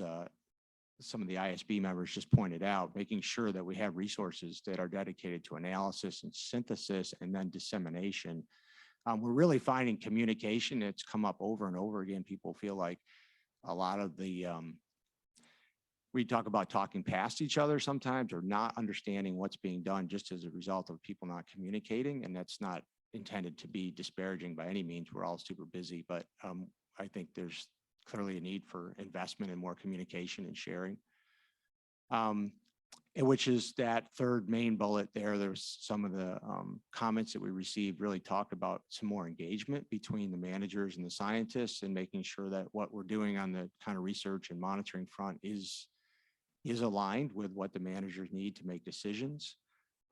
some of the ISB members just pointed out, making sure that we have resources that are dedicated to analysis and synthesis and then dissemination. We're really finding communication. It's come up over and over again. People feel like a lot of the, we talk about talking past each other sometimes, or not understanding what's being done just as a result of people not communicating. And that's not intended to be disparaging by any means. We're all super busy, but I think there's clearly a need for investment and more communication and sharing. Which is that third main bullet there. There's some of the comments that we received really talked about some more engagement between the managers and the scientists, and making sure that what we're doing on the kind of research and monitoring front is aligned with what the managers need to make decisions,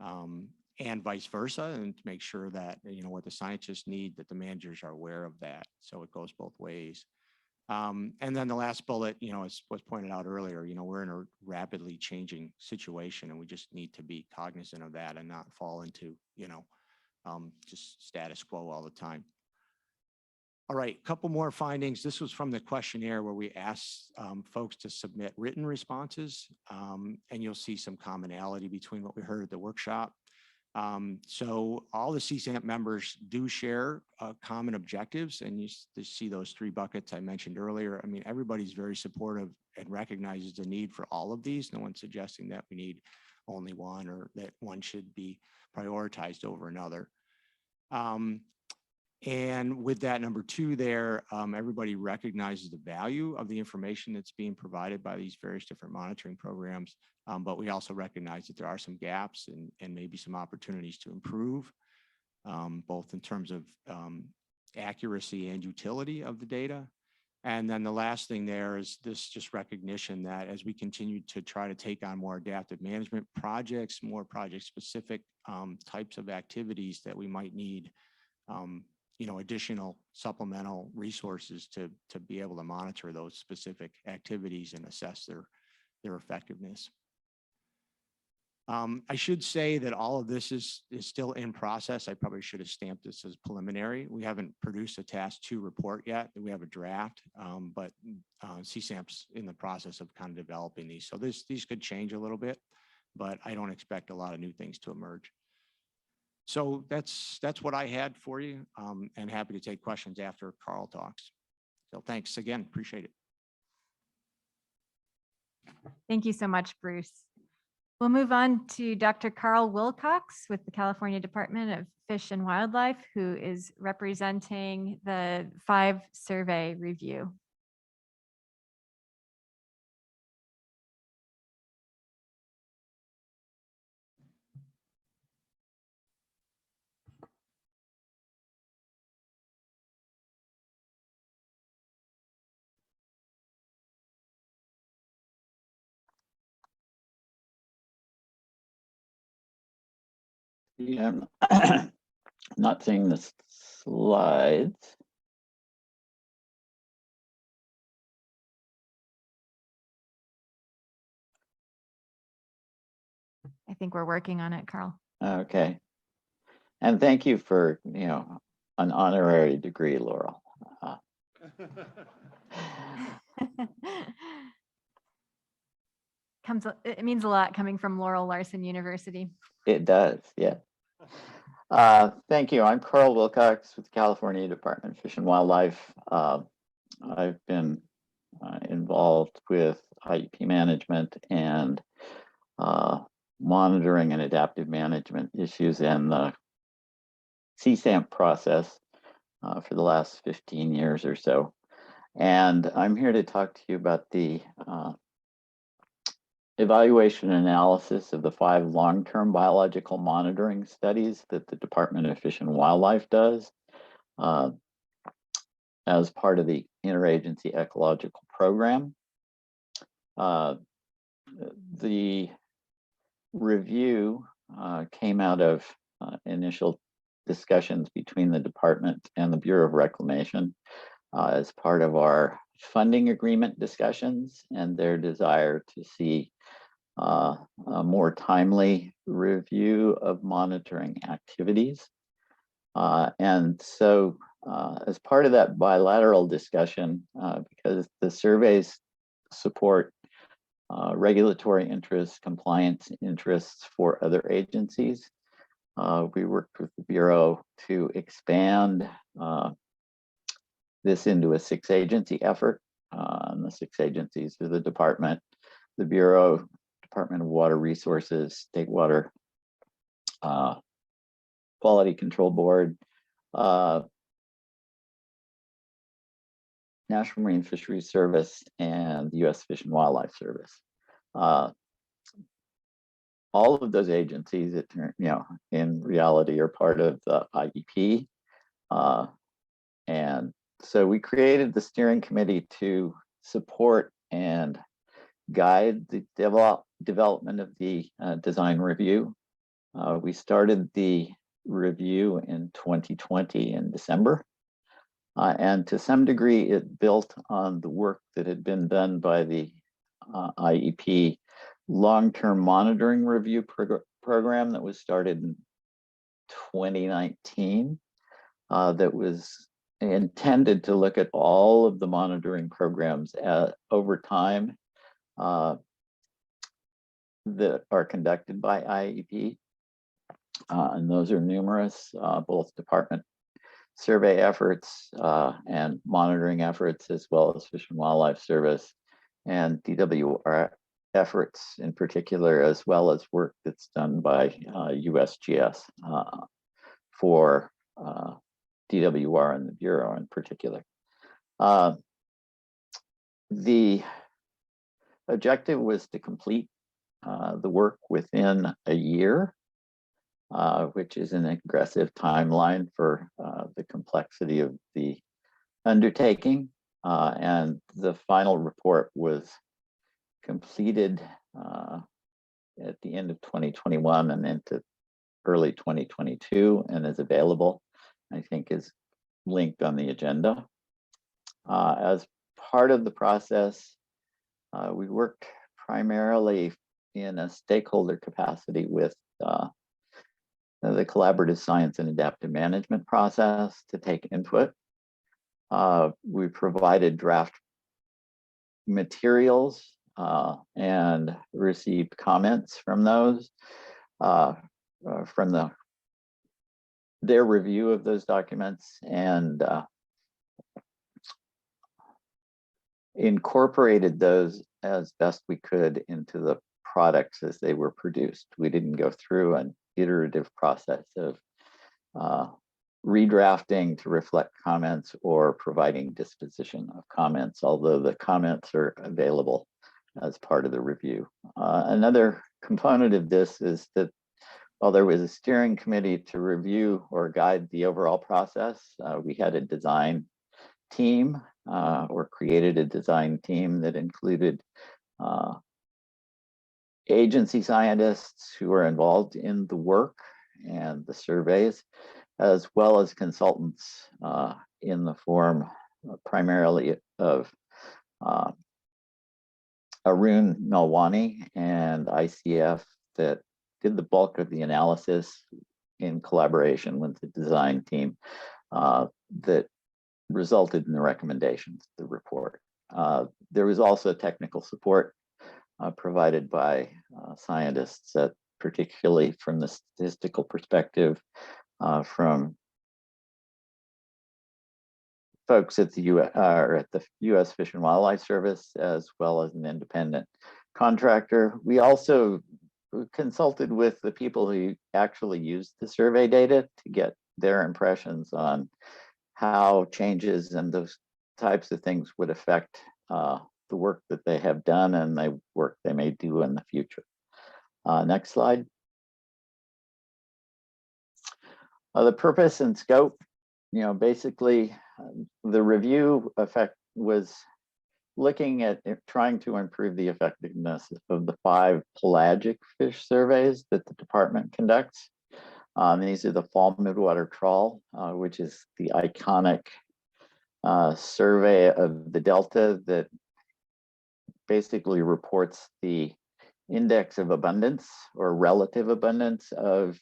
and vice versa, and to make sure that, what the scientists need, that the managers are aware of that. So it goes both ways. And then the last bullet, as was pointed out earlier, we're in a rapidly changing situation, and we just need to be cognizant of that and not fall into, just status quo all the time. All right, a couple more findings. This was from the questionnaire where we asked folks to submit written responses, and you'll see some commonality between what we heard at the workshop. So all the CSAMP members do share common objectives, and you see those three buckets I mentioned earlier. I mean, everybody's very supportive and recognizes the need for all of these. No one's suggesting that we need only one, or that one should be prioritized over another. And with that number two there, everybody recognizes the value of the information that's being provided by these various different monitoring programs. But we also recognize that there are some gaps and maybe some opportunities to improve, both in terms of accuracy and utility of the data. And then the last thing there is this just recognition that as we continue to try to take on more adaptive management projects, more project-specific types of activities, that we might need additional supplemental resources to be able to monitor those specific activities and assess their effectiveness. I should say that all of this is still in process. I probably should have stamped this as preliminary. We haven't produced a task 2 report yet. We have a draft, but CSAMP's in the process of kind of developing these. So these could change a little bit, but I don't expect a lot of new things to emerge. So that's what I had for you, and happy to take questions after Carl talks. So thanks again, appreciate it. Thank you so much, Bruce. We'll move on to Dr. Carl Wilcox with the California Department of Fish and Wildlife, who is representing the 5 survey review. Yeah, I'm not seeing the slides. I think we're working on it, Carl. Okay. And thank you for, an honorary degree, Laurel. It means a lot coming from Laurel Larson University. It does, yeah. Thank you. I'm Carl Wilcox with the California Department of Fish and Wildlife. I've been involved with IEP management and monitoring and adaptive management issues in the CSAMP process for the last 15 years or so. And I'm here to talk to you about the evaluation and analysis of the 5 long-term biological monitoring studies that the Department of Fish and Wildlife does as part of the Interagency Ecological Program. The review came out of initial discussions between the department and the Bureau of Reclamation as part of our funding agreement discussions and their desire to see a more timely review of monitoring activities. And so as part of that bilateral discussion, because the surveys support regulatory interests, compliance interests for other agencies, we worked with the Bureau to expand this into a 6-agency effort. And the 6 agencies are the department, the Bureau, Department of Water Resources, State Water Quality Control Board, National Marine Fisheries Service, and the U.S. Fish and Wildlife Service. All of those agencies, in reality, are part of the IEP. And so we created the steering committee to support and guide the development of the design review. We started the review in 2020 in December. And to some degree, it built on the work that had been done by the IEP long-term monitoring review program that was started in 2019, that was intended to look at all of the monitoring programs over time that are conducted by IEP. And those are numerous, both department survey efforts and monitoring efforts, as well as Fish and Wildlife Service and DWR efforts in particular, as well as work that's done by USGS for DWR and the Bureau in particular. The objective was to complete the work within a year, which is an aggressive timeline for the complexity of the undertaking. And the final report was completed at the end of 2021 and into early 2022 and is available, I think is linked on the agenda. As part of the process, we worked primarily in a stakeholder capacity with the collaborative science and adaptive management process to take input. We provided draft materials and received comments from those, from their review of those documents, and incorporated those as best we could into the products as they were produced. We didn't go through an iterative process of redrafting to reflect comments or providing disposition of comments, although the comments are available as part of the review. Another component of this is that while there was a steering committee to review or guide the overall process, we had a design team or created a design team that included agency scientists who are involved in the work and the surveys, as well as consultants in the form primarily of Arun Nalwani and ICF that did the bulk of the analysis in collaboration with the design team that resulted in the recommendations of the report. There was also technical support provided by scientists, particularly from the statistical perspective, from folks at the U.S. Fish and Wildlife Service, as well as an independent contractor. We also consulted with the people who actually used the survey data to get their impressions on how changes and those types of things would affect the work that they have done and the work they may do in the future. Next slide. The purpose and scope, basically the review effect was looking at trying to improve the effectiveness of the 5 pelagic fish surveys that the department conducts. These are the fall midwater trawl, which is the iconic survey of the Delta that basically reports the index of abundance or relative abundance of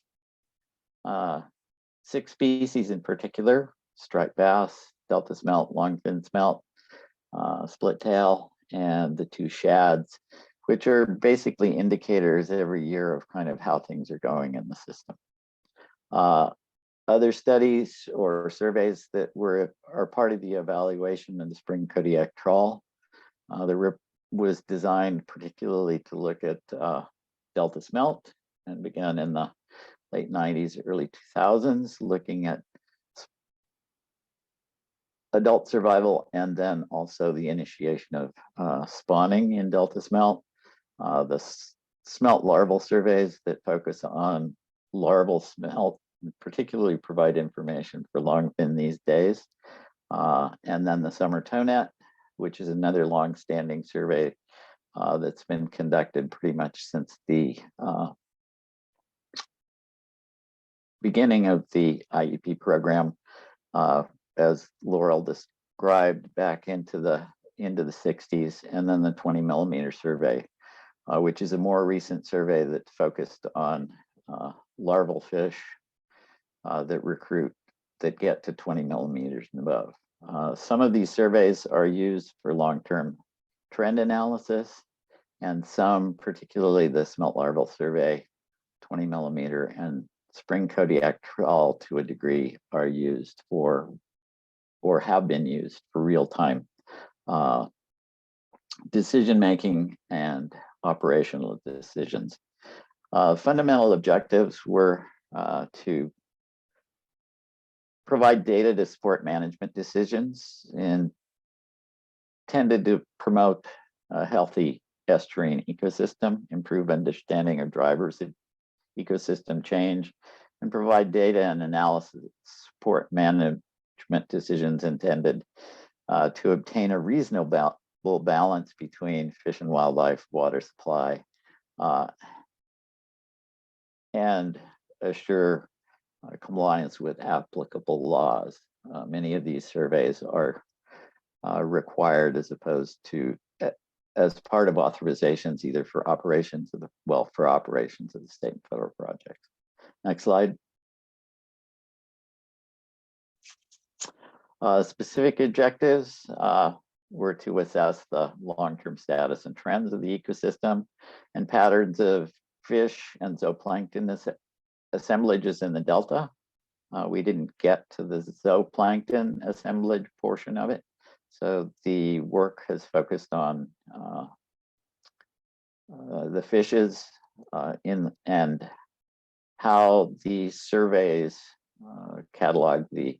6 species in particular: striped bass, Delta smelt, longfin smelt, split tail, and the 2 shads, which are basically indicators every year of kind of how things are going in the system. Other studies or surveys that are part of the evaluation of the spring Kodiak trawl, was designed particularly to look at Delta smelt and began in the late 90s, early 2000s, looking at adult survival and then also the initiation of spawning in Delta smelt. The smelt larval surveys that focus on larval smelt particularly provide information for longfin these days. And then the summer townet, which is another long-standing survey that's been conducted pretty much since the beginning of the IEP program, as Laurel described, back into the 60s, and then the 20 millimeter survey, which is a more recent survey that focused on larval fish that get to 20 millimeters and above. Some of these surveys are used for long-term trend analysis, and some, particularly the smelt larval survey, 20 millimeter, and spring Kodiak trawl to a degree, are used for or have been used for real-time decision-making and operational decisions. Fundamental objectives were to provide data to support management decisions and tended to promote a healthy estuarine ecosystem, improve understanding of drivers of ecosystem change, and provide data and analysis to support management decisions intended to obtain a reasonable balance between fish and wildlife, water supply, and assure compliance with applicable laws. Many of these surveys are required as opposed to as part of authorizations, either for operations of for operations of the state and federal projects. Next slide. Specific objectives were to assess the long-term status and trends of the ecosystem and patterns of fish and zooplankton assemblages in the Delta. We didn't get to the zooplankton assemblage portion of it. So the work has focused on the fishes and how the surveys catalog the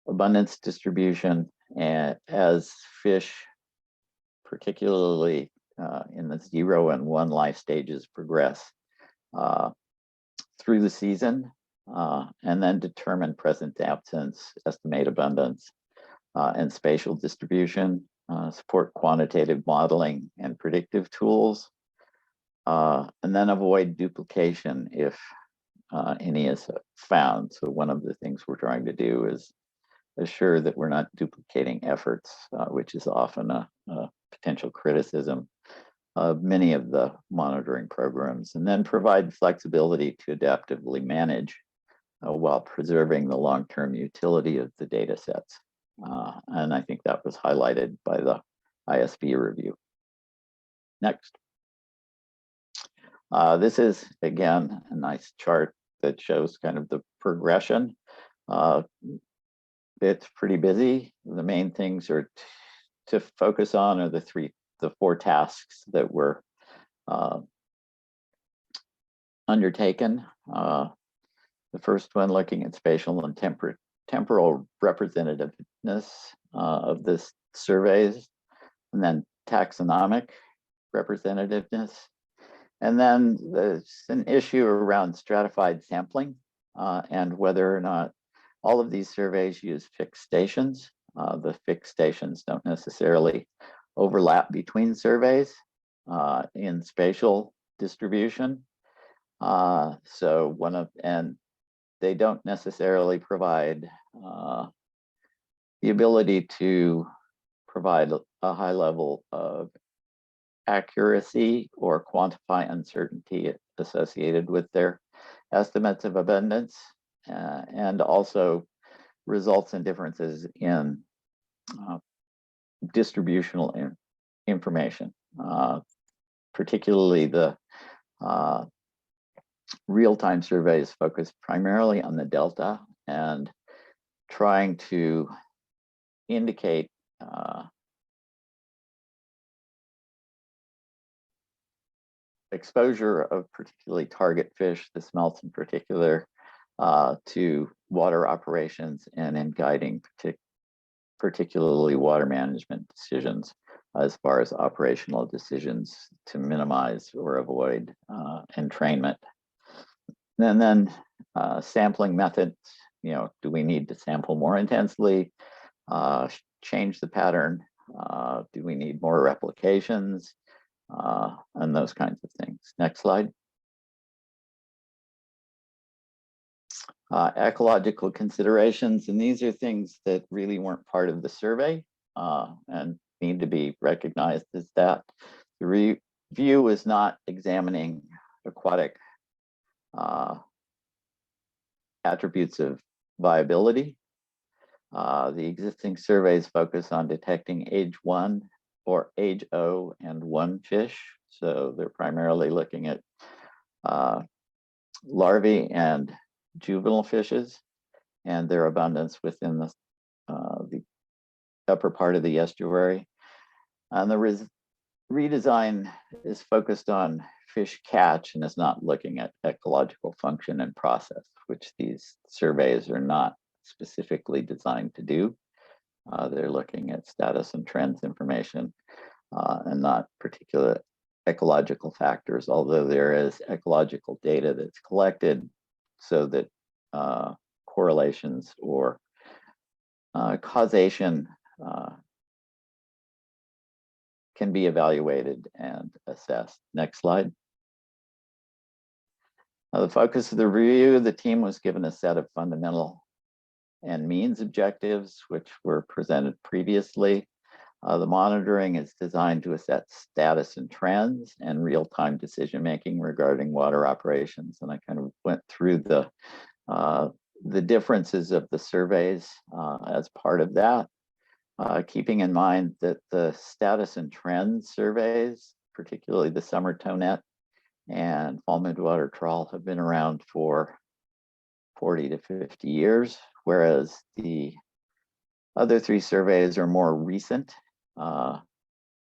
abundance distribution, and as fish, particularly in the 0 and 1 life stages, progress through the season, and then determine present absence, estimate abundance, and spatial distribution, support quantitative modeling and predictive tools, and then avoid duplication if any is found. So one of the things we're trying to do is assure that we're not duplicating efforts, which is often a potential criticism of many of the monitoring programs, and then provide flexibility to adaptively manage while preserving the long-term utility of the data sets. And I think that was highlighted by the ISB review. Next. This is, again, a nice chart that shows kind of the progression. It's pretty busy. The main things are to focus on are the 4 tasks that were undertaken. The first one, looking at spatial and temporal representativeness of this surveys, and then taxonomic representativeness. And then there's an issue around stratified sampling and whether or not all of these surveys use fixed stations. The fixed stations don't necessarily overlap between surveys in spatial distribution. And they don't necessarily provide the ability to provide a high level of accuracy or quantify uncertainty associated with their estimates of abundance, and also results in differences in distributional information, particularly the real-time surveys focus primarily on the Delta and trying to indicate exposure of particularly target fish, the smelts in particular, to water operations and in guiding particularly water management decisions as far as operational decisions to minimize or avoid entrainment. And then sampling methods, do we need to sample more intensely, change the pattern? Do we need more replications? And those kinds of things. Next slide. Ecological considerations, and these are things that really weren't part of the survey and need to be recognized as that. The review is not examining aquatic attributes of viability. The existing surveys focus on detecting age 1 or age O and 1 fish. So they're primarily looking at larvae and juvenile fishes and their abundance within the upper part of the estuary. And the redesign is focused on fish catch and is not looking at ecological function and process, which these surveys are not specifically designed to do. They're looking at status and trends information and not particular ecological factors, although there is ecological data that's collected so that correlations or causation can be evaluated and assessed. Next slide. The focus of the review, the team was given a set of fundamental and means objectives, which were presented previously. The monitoring is designed to assess status and trends and real-time decision-making regarding water operations. And I kind of went through the differences of the surveys as part of that, keeping in mind that the status and trends surveys, particularly the summer townet and fall midwater trawl, have been around for 40 to 50 years, whereas the other three surveys are more recent,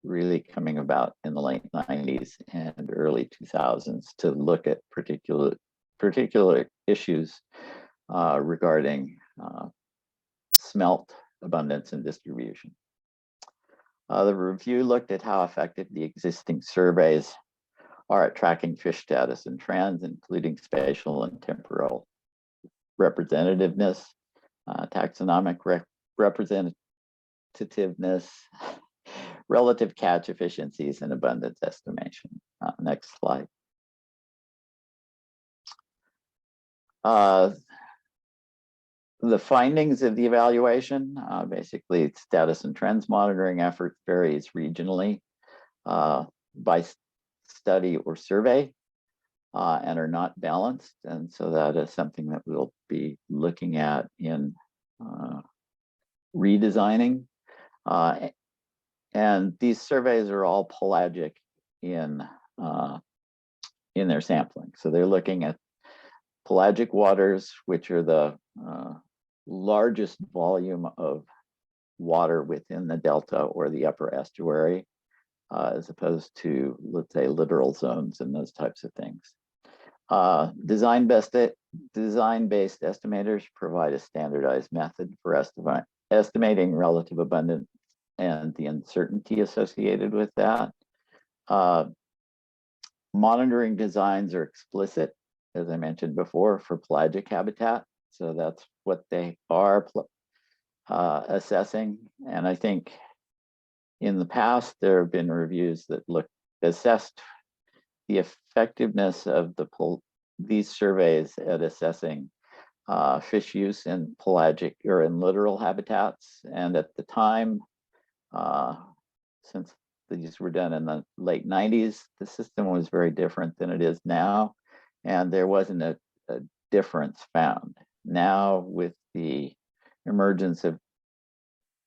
really coming about in the late 90s and early 2000s to look at particular issues regarding smelt abundance and distribution. The review looked at how effective the existing surveys are at tracking fish status and trends, including spatial and temporal representativeness, taxonomic representativeness, relative catch efficiencies, and abundance estimation. Next slide. The findings of the evaluation, basically status and trends monitoring efforts varies regionally by study or survey and are not balanced. And so that is something that we'll be looking at in redesigning. And these surveys are all pelagic in their sampling. So they're looking at pelagic waters, which are the largest volume of water within the delta or the upper estuary, as opposed to, let's say, littoral zones and those types of things. Design-based estimators provide a standardized method for estimating relative abundance and the uncertainty associated with that. Monitoring designs are explicit, as I mentioned before, for pelagic habitat. So that's what they are assessing. And I think in the past, there have been reviews that assessed the effectiveness of these surveys at assessing fish use in pelagic or in littoral habitats. And at the time, since these were done in the late 90s, the system was very different than it is now. And there wasn't a difference found. Now, with the emergence of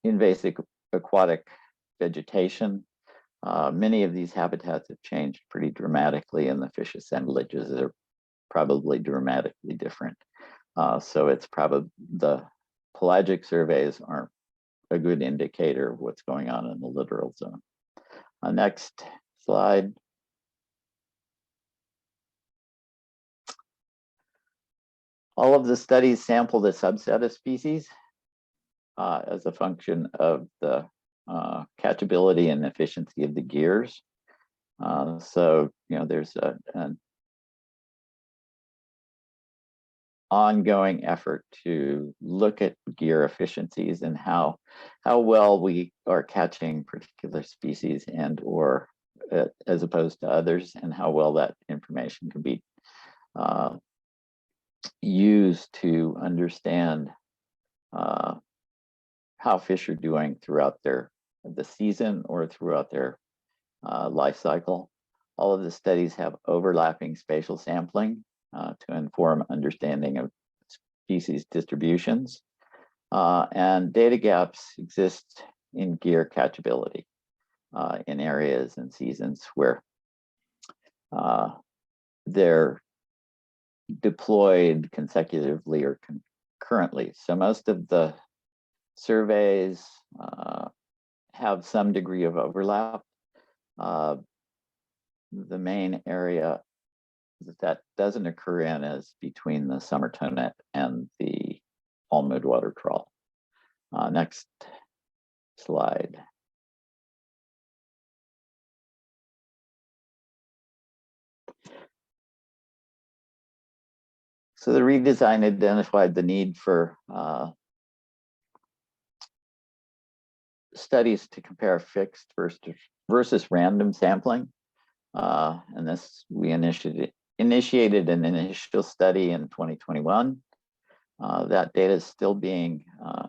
invasive aquatic vegetation, many of these habitats have changed pretty dramatically, and the fish assemblages are probably dramatically different. So it's probably the pelagic surveys aren't a good indicator of what's going on in the littoral zone. Next slide. All of the studies sampled a subset of species as a function of the catchability and efficiency of the gears. So, there's an ongoing effort to look at gear efficiencies and how well we are catching particular species and or as opposed to others, and how well that information can be used to understand how fish are doing throughout the season or throughout their life cycle. All of the studies have overlapping spatial sampling to inform understanding of species distributions, and data gaps exist in gear catchability in areas and seasons where they're deployed consecutively or concurrently. So most of the surveys have some degree of overlap. The main area that doesn't occur in is between the summer townet and the fall midwater trawl. Next slide. So the redesign identified the need for studies to compare fixed versus versus random sampling. And this, we initiated an initial study in 2021. That data is still being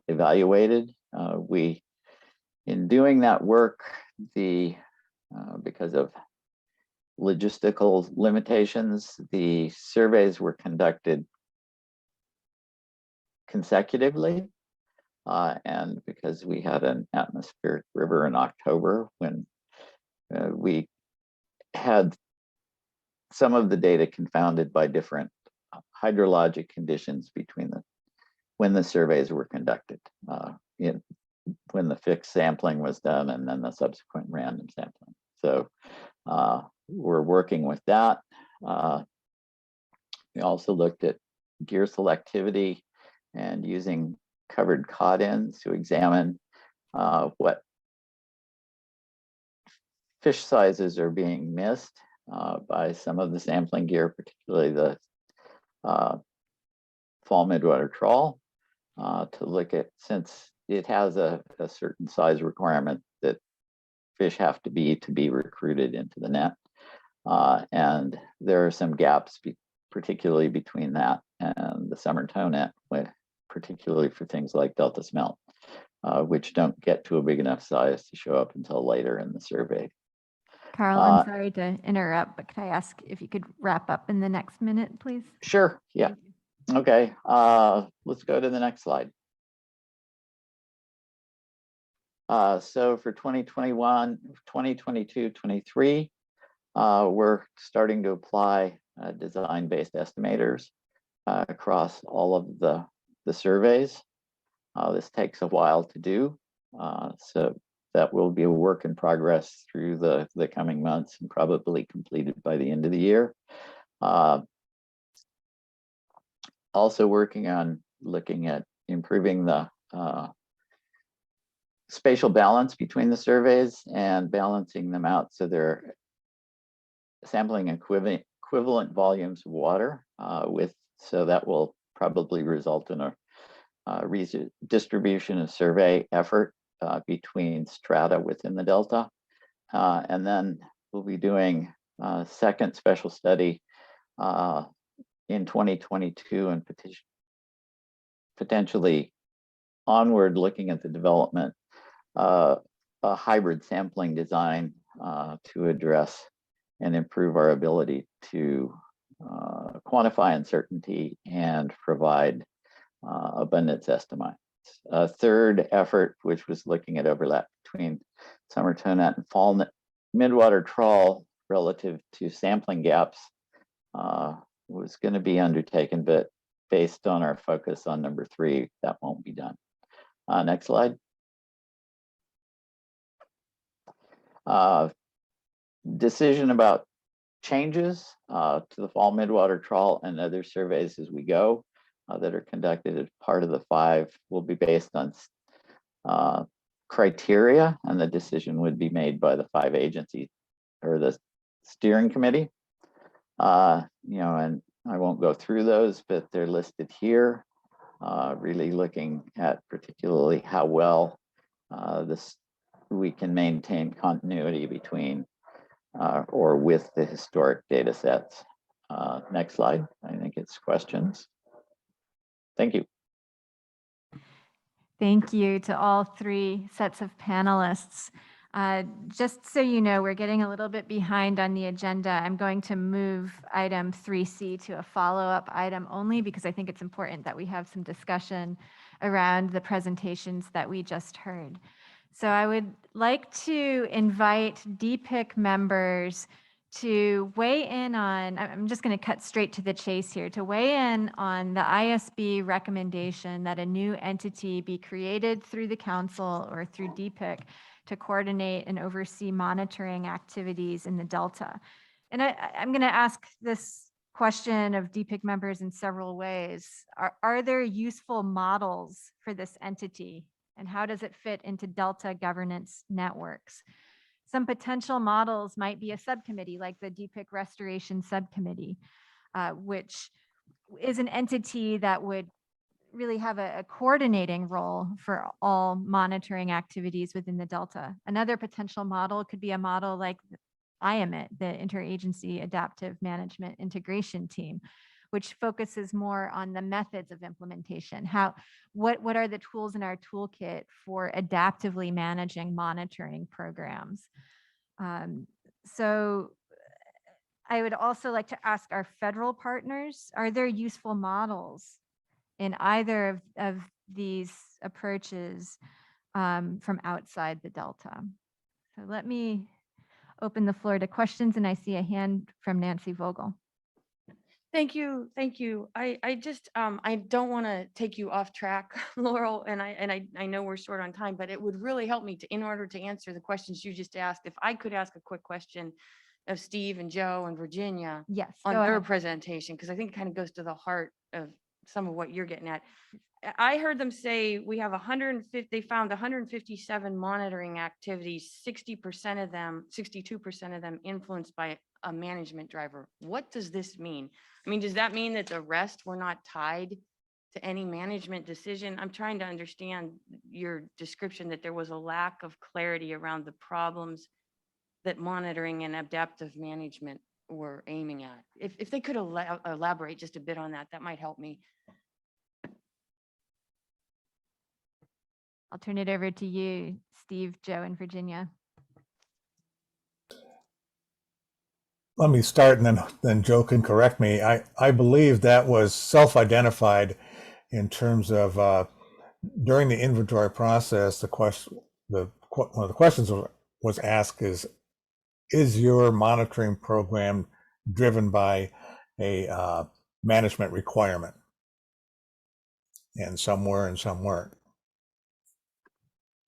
evaluated. In doing that work, because of logistical limitations, the surveys were conducted consecutively. And because we had an atmospheric river in October, when we had some of the data confounded by different hydrologic conditions between when the surveys were conducted, when the fixed sampling was done and then the subsequent random sampling. So we're working with that. We also looked at gear selectivity and using covered cod-ins to examine what fish sizes are being missed by some of the sampling gear, particularly the fall midwater trawl, to look at, since it has a certain size requirement that fish have to be recruited into the net. And there are some gaps, particularly between that and the summer tow net, particularly for things like Delta smelt, which don't get to a big enough size to show up until later in the survey. Carl, I'm sorry to interrupt, but could I ask if you could wrap up in the next minute, please? Sure, yeah. Okay, let's go to the next slide. So for 2021, 2022, 23, we're starting to apply design-based estimators across all of the surveys. This takes a while to do, so that will be a work in progress through the coming months and probably completed by the end of the year. Also working on looking at improving the spatial balance between the surveys and balancing them out so they're sampling equivalent volumes of water so that will probably result in a distribution of survey effort between strata within the Delta. And then we'll be doing a second special study in 2022 and potentially onward, looking at the development a hybrid sampling design to address and improve our ability to quantify uncertainty and provide abundance estimates. A third effort, which was looking at overlap between summer tow net and fall midwater trawl relative to sampling gaps, was going to be undertaken, but based on our focus on number 3, that won't be done. Next slide. Decision about changes to the fall midwater trawl and other surveys as we go that are conducted as part of the 5 will be based on criteria, and the decision would be made by the 5 agencies or the steering committee. And I won't go through those, but they're listed here, really looking at particularly how well we can maintain continuity between or with the historic data sets. Next slide. I think it's questions. Thank you. Thank you to all 3 sets of panelists. Just so you know, we're getting a little bit behind on the agenda. I'm going to move item 3C to a follow-up item only because I think it's important that we have some discussion around the presentations that we just heard. So I would like to invite DPIIC members to weigh in on, I'm just going to cut straight to the chase here, to weigh in on the ISB recommendation that a new entity be created through the council or through DPIIC to coordinate and oversee monitoring activities in the Delta. And I'm going to ask this question of DPIIC members in several ways. Are there useful models for this entity? And how does it fit into Delta governance networks? Some potential models might be a subcommittee like the DPIIC Restoration Subcommittee, which is an entity that would really have a coordinating role for all monitoring activities within the Delta. Another potential model could be a model like IAMIT, the Interagency Adaptive Management Integration Team, which focuses more on the methods of implementation. What are the tools in our toolkit for adaptively managing monitoring programs? So I would also like to ask our federal partners, are there useful models in either of these approaches from outside the Delta? So let me open the floor to questions, and I see a hand from Nancy Vogel. Thank you. Thank you. I just, I don't want to take you off track, Laurel, and I know we're short on time, but it would really help me in order to answer the questions you just asked. If I could ask a quick question of Steve and Joe and Virginia Yes, on go their ahead. presentation, because I think it kind of goes to the heart of some of what you're getting at. I heard them say we have 150, they found 157 monitoring activities, 60% of them, 62% of them influenced by a management driver. What does this mean? I mean, does that mean that the rest were not tied to any management decision? I'm trying to understand your description that there was a lack of clarity around the problems that monitoring and adaptive management were aiming at. If they could elaborate just a bit on that, that might help me. I'll turn it over to you, Steve, Joe, and Virginia. Let me start, and then Joe can correct me. I believe that was self-identified in terms of during the inventory process. One of the questions was asked is your monitoring program driven by a management requirement? And some were and some weren't.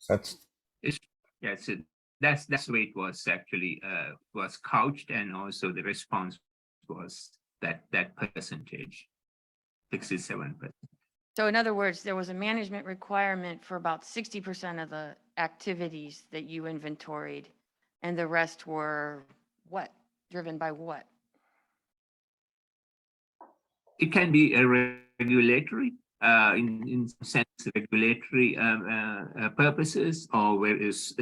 That's that's the way it was actually was couched, and also the response was that percentage, 67%. So in other words, there was a management requirement for about 60% of the activities that you inventoried, and the rest were what? Driven by what? It can be a regulatory, in some sense, regulatory purposes, or where is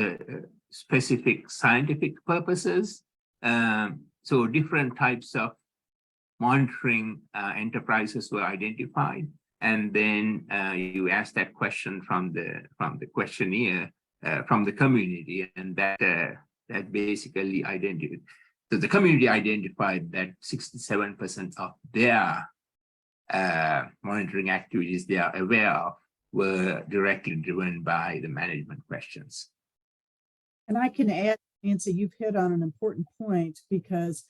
specific scientific purposes. So different types of monitoring enterprises were identified, and then you ask that question from the questionnaire from the community, and that basically identified. So the community identified that 67% of their monitoring activities they are aware of were directly driven by the management questions. And I can add, Nancy, you've hit on an important point, because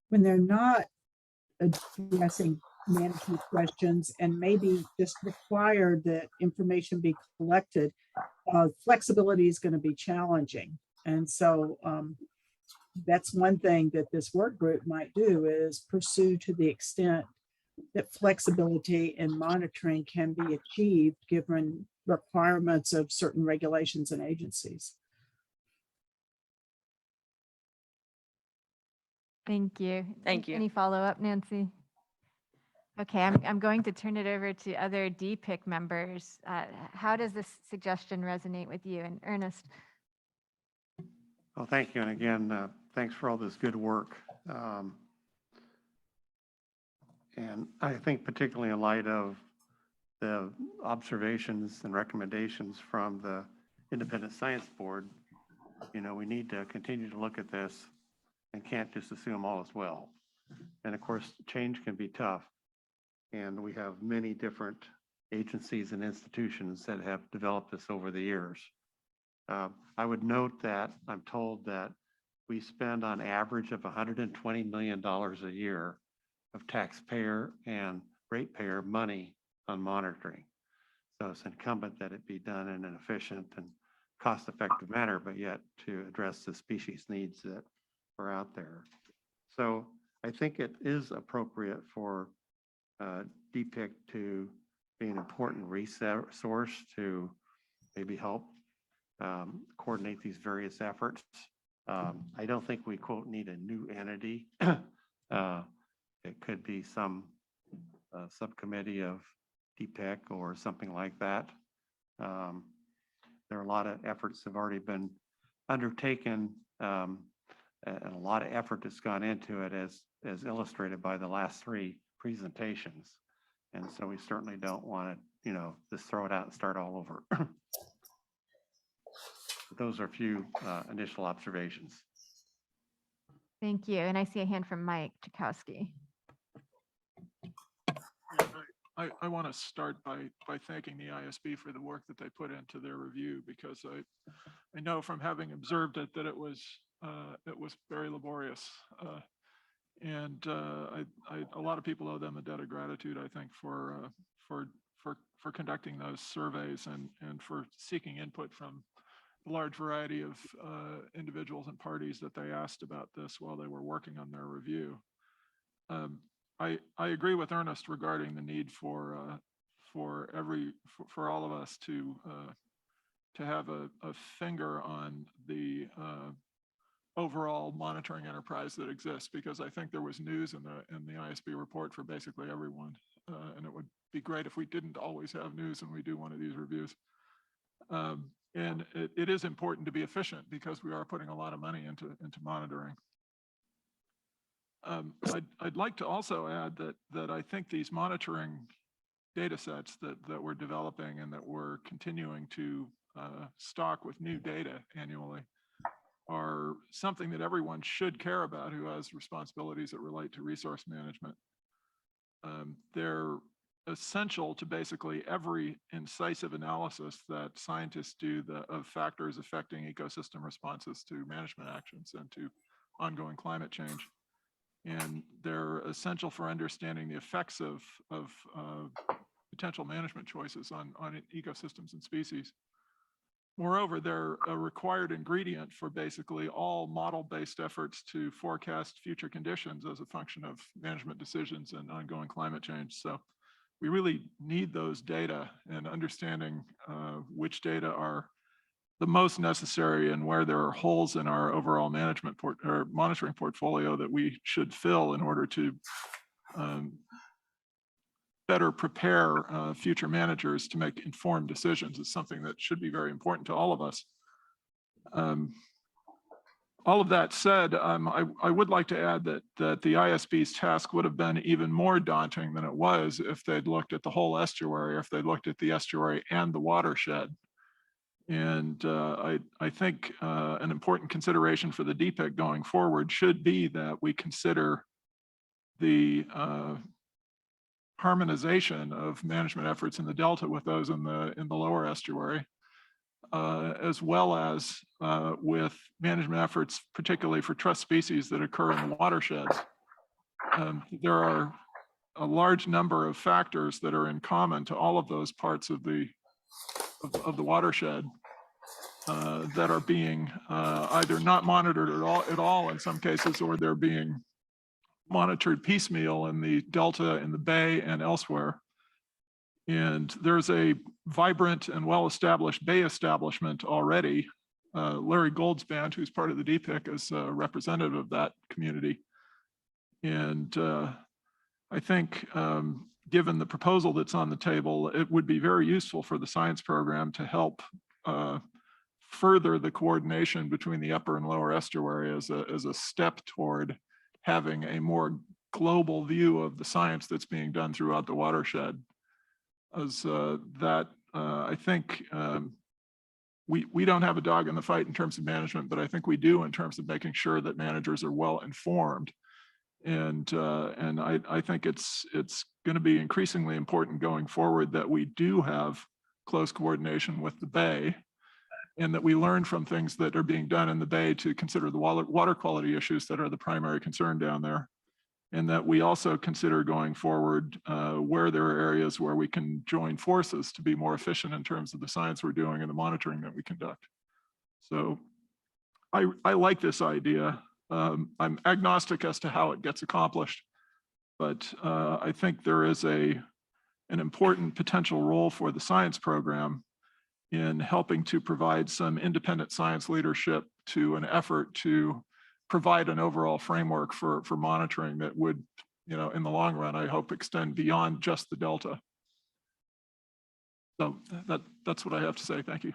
when they're not addressing management questions and maybe just required that information be collected, flexibility is going to be challenging. And so that's one thing that this work group might do, is pursue to the extent that flexibility in monitoring can be achieved given requirements of certain regulations and agencies. Thank you. Thank you. Any follow-up, Nancy? Okay, I'm going to turn it over to other DPIIC members. How does this suggestion resonate with you? And Ernest? Well, thank you. And again, thanks for all this good work. And I think particularly in light of the observations and recommendations from the Independent Science Board, we need to continue to look at this and can't just assume all is well. And of course, change can be tough. And we have many different agencies and institutions that have developed this over the years. I would note that I'm told that we spend on average of $120 million a year of taxpayer and ratepayer money on monitoring. So it's incumbent that it be done in an efficient and cost-effective manner, but yet to address the species needs that are out there. So I think it is appropriate for DPIIC to be an important resource to maybe help coordinate these various efforts. I don't think we, quote, need a new entity. It could be some subcommittee of DPIIC or something like that. There are a lot of efforts have already been undertaken, and a lot of effort has gone into it as illustrated by the last 3 presentations. And so we certainly don't want to, just throw it out and start all over. Those are a few initial observations. Thank you. And I see a hand from Mike Chakowski. I want to start by thanking the ISB for the work that they put into their review, because I know from having observed it that it was very laborious. And a lot of people owe them a debt of gratitude, I think, for conducting those surveys and for seeking input from the large variety of individuals and parties that they asked about this while they were working on their review. I agree with Ernest regarding the need for all of us to have a finger on the overall monitoring enterprise that exists, because I think there was news in the ISB report for basically everyone, and it would be great if we didn't always have news when we do one of these reviews. And it is important to be efficient because we are putting a lot of money into monitoring. I'd like to also add that I think these monitoring data sets that we're developing and that we're continuing to stock with new data annually are something that everyone should care about who has responsibilities that relate to resource management. They're essential to basically every incisive analysis that scientists do of factors affecting ecosystem responses to management actions and to ongoing climate change. And they're essential for understanding the effects of potential management choices on ecosystems and species. Moreover, they're a required ingredient for basically all model-based efforts to forecast future conditions as a function of management decisions and ongoing climate change. So we really need those data, and understanding which data are the most necessary and where there are holes in our overall management or monitoring portfolio that we should fill in order to better prepare future managers to make informed decisions is something that should be very important to all of us. All of that said, I would like to add that the ISB's task would have been even more daunting than it was if they'd looked at the whole estuary, or if they'd looked at the estuary and the watershed. And I think an important consideration for the DPIIC going forward should be that we consider the harmonization of management efforts in the Delta with those in the lower estuary, as well as with management efforts, particularly for trust species that occur in the watersheds. There are a large number of factors that are in common to all of those parts of the watershed that are being either not monitored at all in some cases, or they're being monitored piecemeal in the Delta, in the Bay, and elsewhere. And there's a vibrant and well-established Bay establishment already. Larry Goldsband, who's part of the DPIIC, is a representative of that community. And I think given the proposal that's on the table, it would be very useful for the science program to help further the coordination between the upper and lower estuary as a step toward having a more global view of the science that's being done throughout the watershed. As I think we don't have a dog in the fight in terms of management, but I think we do in terms of making sure that managers are well informed. And I think it's going to be increasingly important going forward that we do have close coordination with the Bay, and that we learn from things that are being done in the Bay to consider the water quality issues that are the primary concern down there. And that we also consider going forward where there are areas where we can join forces to be more efficient in terms of the science we're doing and the monitoring that we conduct. So I like this idea. I'm agnostic as to how it gets accomplished, but I think there is an important potential role for the science program in helping to provide some independent science leadership to an effort to provide an overall framework for monitoring that would, in the long run, I hope, extend beyond just the Delta. So that's what I have to say. Thank you.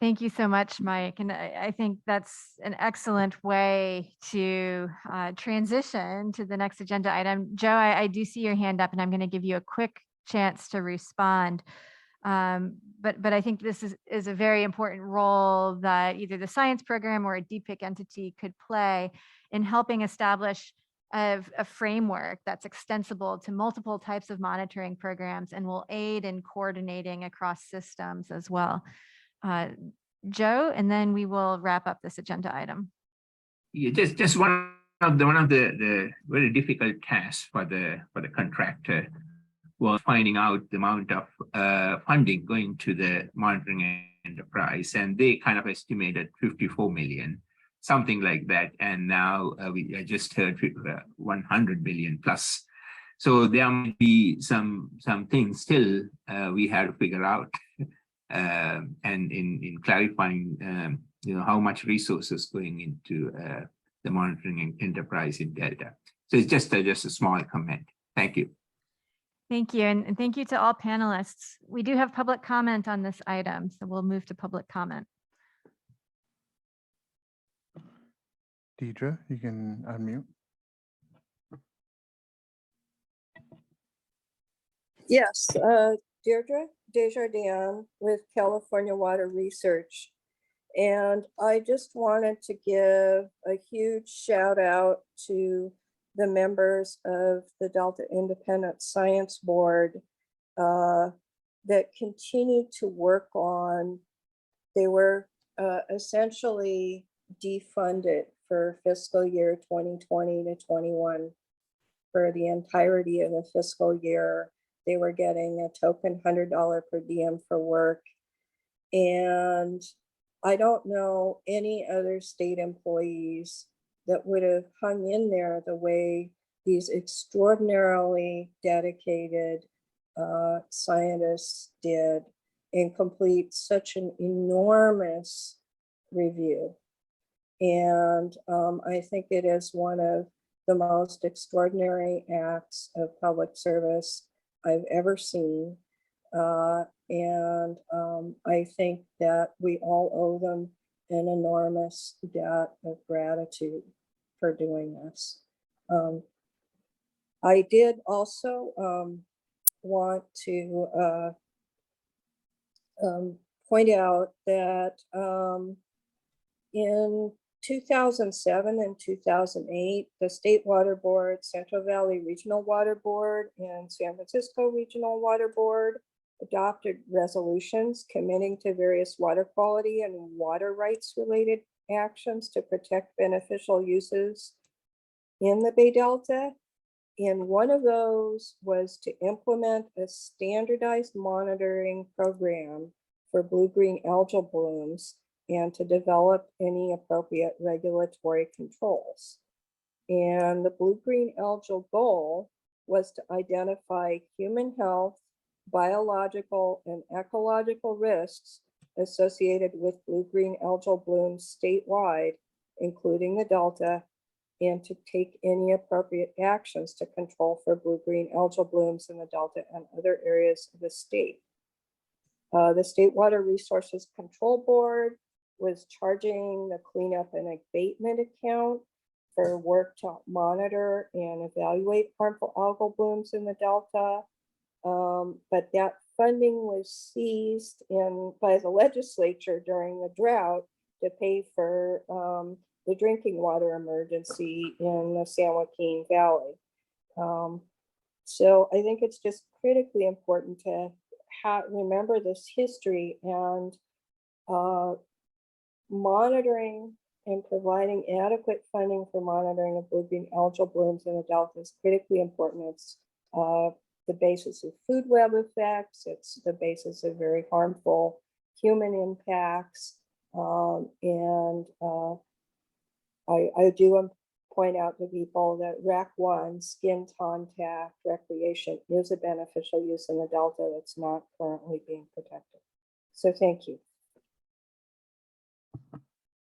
Thank you so much, Mike. And I think that's an excellent way to transition to the next agenda item. Joe, I do see your hand up and I'm going to give you a quick chance to respond. But I think this is a very important role that either the science program or a DPIIC entity could play in helping establish a framework that's extensible to multiple types of monitoring programs and will aid in coordinating across systems as well. Joe, and then we will wrap up this agenda item. Yeah, just one of the very difficult tasks for the contractor was finding out the amount of funding going to the monitoring enterprise, and they kind of estimated 54 million, something like that. And now I just heard 100 million plus. So there might be some things still we have to figure out, and in clarifying, how much resources going into the monitoring enterprise in Delta. So it's just a small comment. Thank you. Thank you. And thank you to all panelists. We do have public comment on this item, so we'll move to public comment. Deidre, you can unmute. Yes, Deirdre Desjardins with California Water Research. And I just wanted to give a huge shout out to the members of the Delta Independent Science Board that continue to work on. They were essentially defunded for fiscal year 2020 to 21 for the entirety of the fiscal year. They were getting a token $100 per diem for work. And I don't know any other state employees that would have hung in there the way these extraordinarily dedicated scientists did and complete such an enormous review. And I think it is one of the most extraordinary acts of public service I've ever seen. And I think that we all owe them an enormous debt of gratitude for doing this. I did also want to point out that in 2007 and 2008, the State Water Board, Central Valley Regional Water Board, and San Francisco Regional Water Board adopted resolutions committing to various water quality and water rights related actions to protect beneficial uses in the Bay Delta. And one of those was to implement a standardized monitoring program for blue-green algal blooms and to develop any appropriate regulatory controls. And the blue-green algal goal was to identify human health, biological and ecological risks associated with blue-green algal blooms statewide, including the Delta, and to take any appropriate actions to control for blue-green algal blooms in the Delta and other areas of the state. The State Water Resources Control Board was charging the cleanup and abatement account for work to monitor and evaluate harmful algal blooms in the Delta. But that funding was seized by the legislature during the drought to pay for the drinking water emergency in the San Joaquin Valley. So I think it's just critically important to remember this history, and monitoring and providing adequate funding for monitoring of blue-green algal blooms in the Delta is critically important. It's the basis of food web effects. It's the basis of very harmful human impacts. I do point out to people that RAC 1, skin contact recreation, is a beneficial use in the Delta that's not currently being protected. So thank you.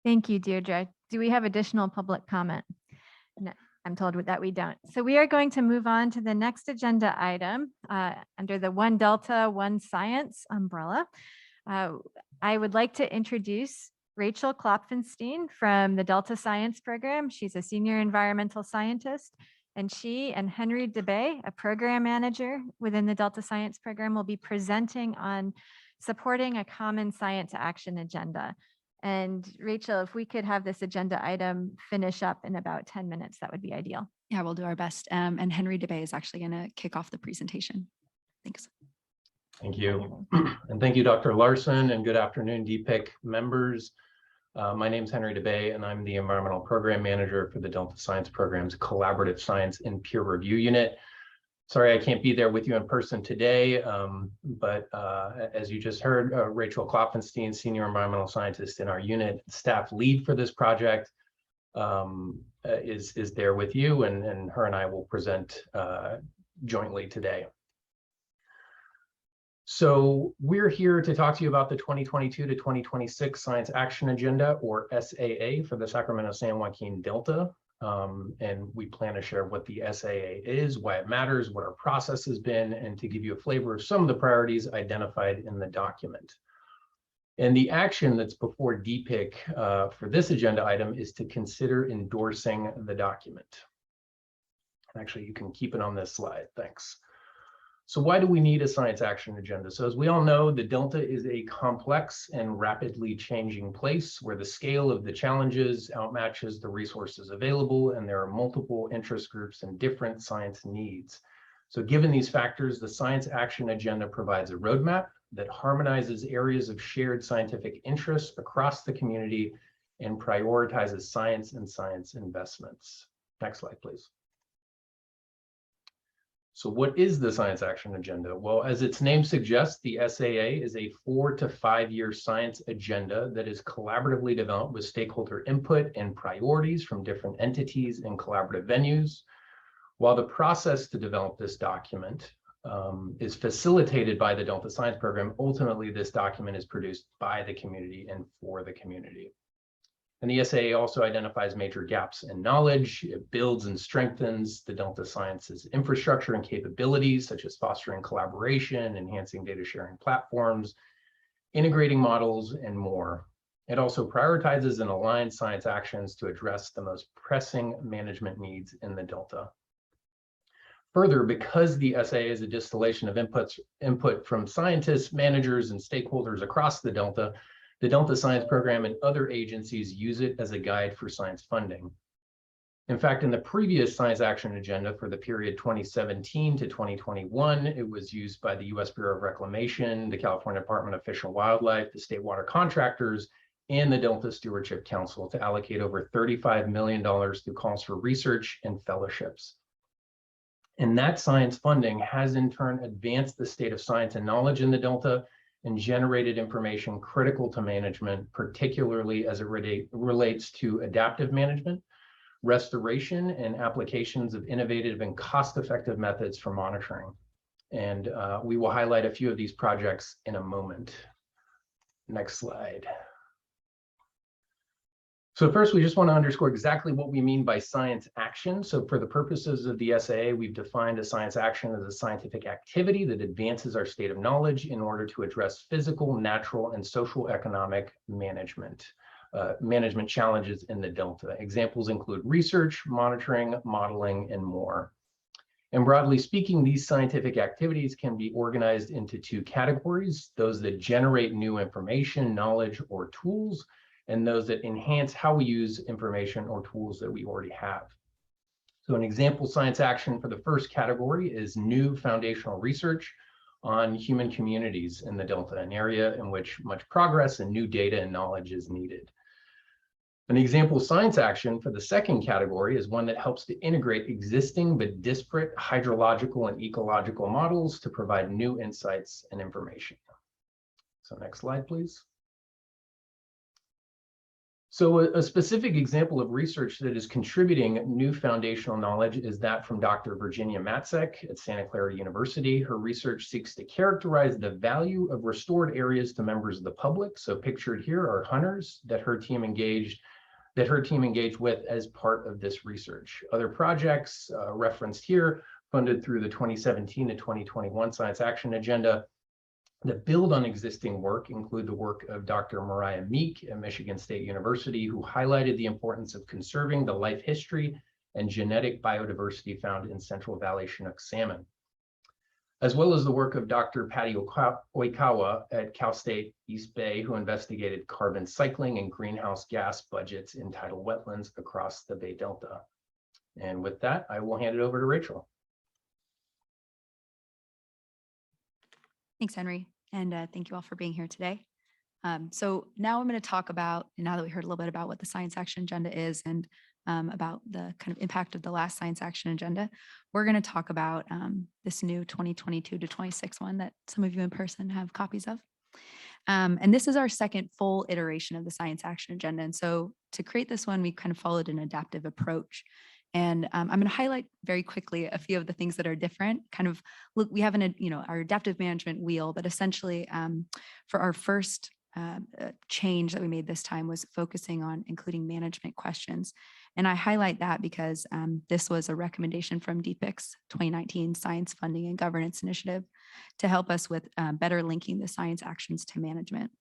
Thank you, Deirdre. Do we have additional public comment? No. I'm told that we don't. So we are going to move on to the next agenda item under the One Delta, One Science umbrella. I would like to introduce Rachel Klopfenstein from the Delta Science Program. She's a senior environmental scientist, and she and Henry DeBay, a program manager within the Delta Science Program, will be presenting on supporting a common science action agenda. And Rachel, if we could have this agenda item finish up in about 10 minutes, that would be ideal. Yeah, we'll do our best. And Henry DeBay is actually going to kick off the presentation. Thanks. Thank you. And thank you, Dr. Larson, and good afternoon, DPIIC members. My name is Henry DeBay, and I'm the Environmental Program Manager for the Delta Science Program's Collaborative Science and Peer Review Unit. Sorry, I can't be there with you in person today, but as you just heard, Rachel Klopfenstein, Senior Environmental Scientist in our unit, staff lead for this project, is there with you, and her and I will present jointly today. So we're here to talk to you about the 2022 to 2026 Science Action Agenda, or SAA, for the Sacramento-San Joaquin Delta. And we plan to share what the SAA is, why it matters, what our process has been, and to give you a flavor of some of the priorities identified in the document. And the action that's before DPIIC for this agenda item is to consider endorsing the document. Actually, you can keep it on this slide. Thanks. So why do we need a science action agenda? So as we all know, the Delta is a complex and rapidly changing place where the scale of the challenges outmatches the resources available, and there are multiple interest groups and different science needs. So given these factors, the science action agenda provides a roadmap that harmonizes areas of shared scientific interest across the community and prioritizes science and science investments. Next slide, please. So what is the Science Action Agenda? Well, as its name suggests, the SAA is a 4 to 5 year science agenda that is collaboratively developed with stakeholder input and priorities from different entities and collaborative venues. While the process to develop this document is facilitated by the Delta Science Program, ultimately this document is produced by the community and for the community. And the SAA also identifies major gaps in knowledge. It builds and strengthens the Delta Science's infrastructure and capabilities, such as fostering collaboration, enhancing data sharing platforms, integrating models, and more. It also prioritizes and aligns science actions to address the most pressing management needs in the Delta. Further, because the SAA is a distillation of input from scientists, managers, and stakeholders across the Delta Science Program and other agencies use it as a guide for science funding. In fact, in the previous Science Action Agenda for the period 2017 to 2021, it was used by the U.S. Bureau of Reclamation, the California Department of Fish and Wildlife, the state water contractors, and the Delta Stewardship Council to allocate over $35 million through calls for research and fellowships. And that science funding has in turn advanced the state of science and knowledge in the Delta and generated information critical to management, particularly as it relates to adaptive management, restoration, and applications of innovative and cost-effective methods for monitoring. And we will highlight a few of these projects in a moment. Next slide. So first, we just want to underscore exactly what we mean by science action. So for the purposes of the SAA, we've defined a science action as a scientific activity that advances our state of knowledge in order to address physical, natural, and social economic management challenges in the Delta. Examples include research, monitoring, modeling, and more. And broadly speaking, these scientific activities can be organized into two categories: those that generate new information, knowledge, or tools, and those that enhance how we use information or tools that we already have. So an example science action for the first category is new foundational research on human communities in the Delta, an area in which much progress and new data and knowledge is needed. An example science action for the second category is one that helps to integrate existing but disparate hydrological and ecological models to provide new insights and information. So next slide, please. So a specific example of research that is contributing new foundational knowledge is that from Dr. Virginia Matzek at Santa Clara University. Her research seeks to characterize the value of restored areas to members of the public. So pictured here are hunters that her team engaged that her team engaged with as part of this research. Other projects referenced here, funded through the 2017 to 2021 Science Action Agenda, that build on existing work include the work of Dr. Mariah Meek at Michigan State University, who highlighted the importance of conserving the life history and genetic biodiversity found in Central Valley Chinook salmon, as well as the work of Dr. Patty Oikawa at Cal State East Bay, who investigated carbon cycling and greenhouse gas budgets in tidal wetlands across the Bay Delta. And with that, I will hand it over to Rachel. Thanks, Henry, and thank you all for being here today. So now I'm going to talk about, now that we heard a little bit about what the Science Action Agenda is and about the kind of impact of the last Science Action Agenda, we're going to talk about this new 2022 to 26 one that some of you in person have copies of. And this is our second full iteration of the Science Action Agenda. And so to create this one, we kind of followed an adaptive approach. And I'm going to highlight very quickly a few of the things that are different. Kind of look, we have our adaptive management wheel, but essentially for our first change that we made this time was focusing on including management questions. And I highlight that because this was a recommendation from DPIIC's 2019 Science Funding and Governance Initiative to help us with better linking the science actions to management.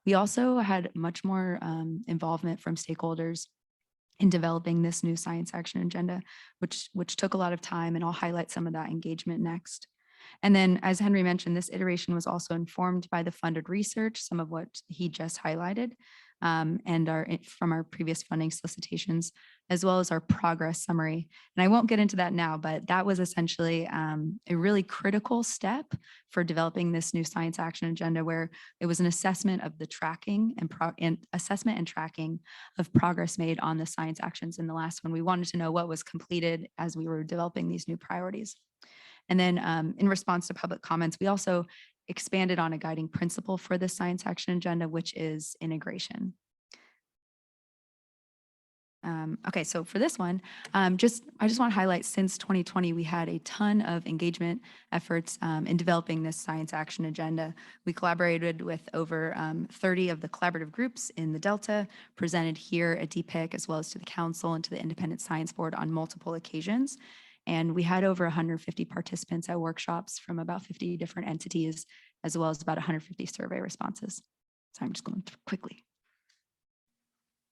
We also had much more involvement from stakeholders in developing this new Science Action Agenda, which took a lot of time, and I'll highlight some of that engagement next. And then, as Henry mentioned, this iteration was also informed by the funded research, some of what he just highlighted, and from our previous funding solicitations, as well as our progress summary. And I won't get into that now, but that was essentially a really critical step for developing this new Science Action Agenda, where it was an assessment of the tracking and assessment and tracking of progress made on the science actions in the last one. We wanted to know what was completed as we were developing these new priorities. And then in response to public comments, we also expanded on a guiding principle for the Science Action Agenda, which is integration. Okay, so for this one, I just want to highlight, since 2020, we had a ton of engagement efforts in developing this Science Action Agenda. We collaborated with over 30 of the collaborative groups in the Delta, presented here at DPIIC, as well as to the Council and to the Independent Science Board on multiple occasions. And we had over 150 participants at workshops from about 50 different entities, as well as about 150 survey responses. So I'm just going through quickly.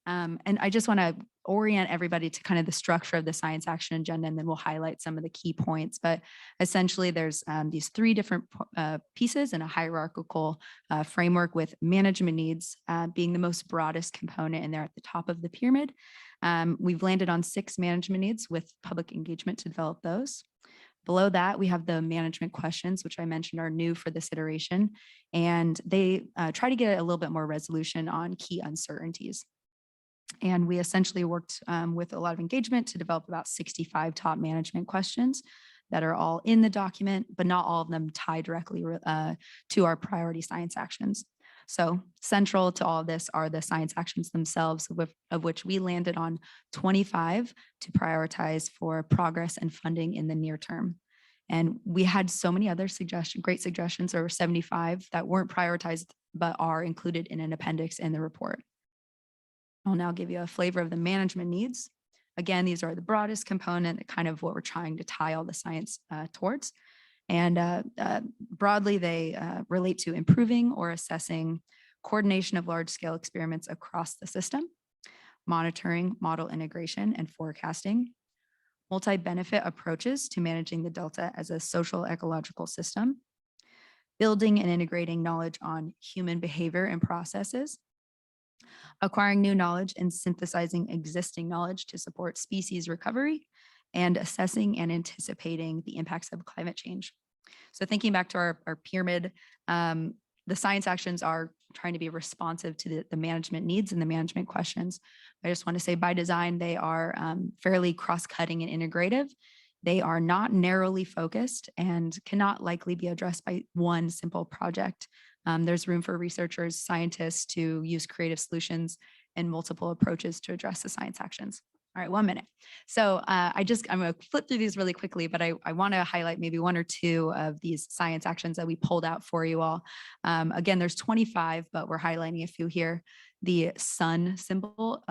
And I just want to orient everybody to kind of the structure of the Science Action Agenda, and then we'll highlight some of the key points. But essentially, there's these three different pieces in a hierarchical framework, with management needs being the most broadest component, and they're at the top of the pyramid. We've landed on 6 management needs with public engagement to develop those. Below that, we have the management questions, which I mentioned are new for this iteration, and they try to get a little bit more resolution on key uncertainties. And we essentially worked with a lot of engagement to develop about 65 top management questions that are all in the document, but not all of them tie directly to our priority science actions. So central to all of this are the science actions themselves, of which we landed on 25 to prioritize for progress and funding in the near term. And we had so many other great suggestions, over 75 that weren't prioritized, but are included in an appendix in the report. I'll now give you a flavor of the management needs. Again, these are the broadest component, kind of what we're trying to tie all the science towards. And broadly, they relate to improving or assessing coordination of large-scale experiments across the system, monitoring, model integration, and forecasting, multi-benefit approaches to managing the Delta as a social ecological system, building and integrating knowledge on human behavior and processes, acquiring new knowledge and synthesizing existing knowledge to support species recovery, and assessing and anticipating the impacts of climate change. So thinking back to our pyramid, the science actions are trying to be responsive to the management needs and the management questions. I just want to say, by design, they are fairly cross-cutting and integrative. They are not narrowly focused and cannot likely be addressed by one simple project. There's room for researchers, scientists to use creative solutions and multiple approaches to address the science actions. All right, 1 minute. So I'm going to flip through these really quickly, but I want to highlight maybe 1 or 2 of these science actions that we pulled out for you all. Again, there's 25, but we're highlighting a few here. The sun symbol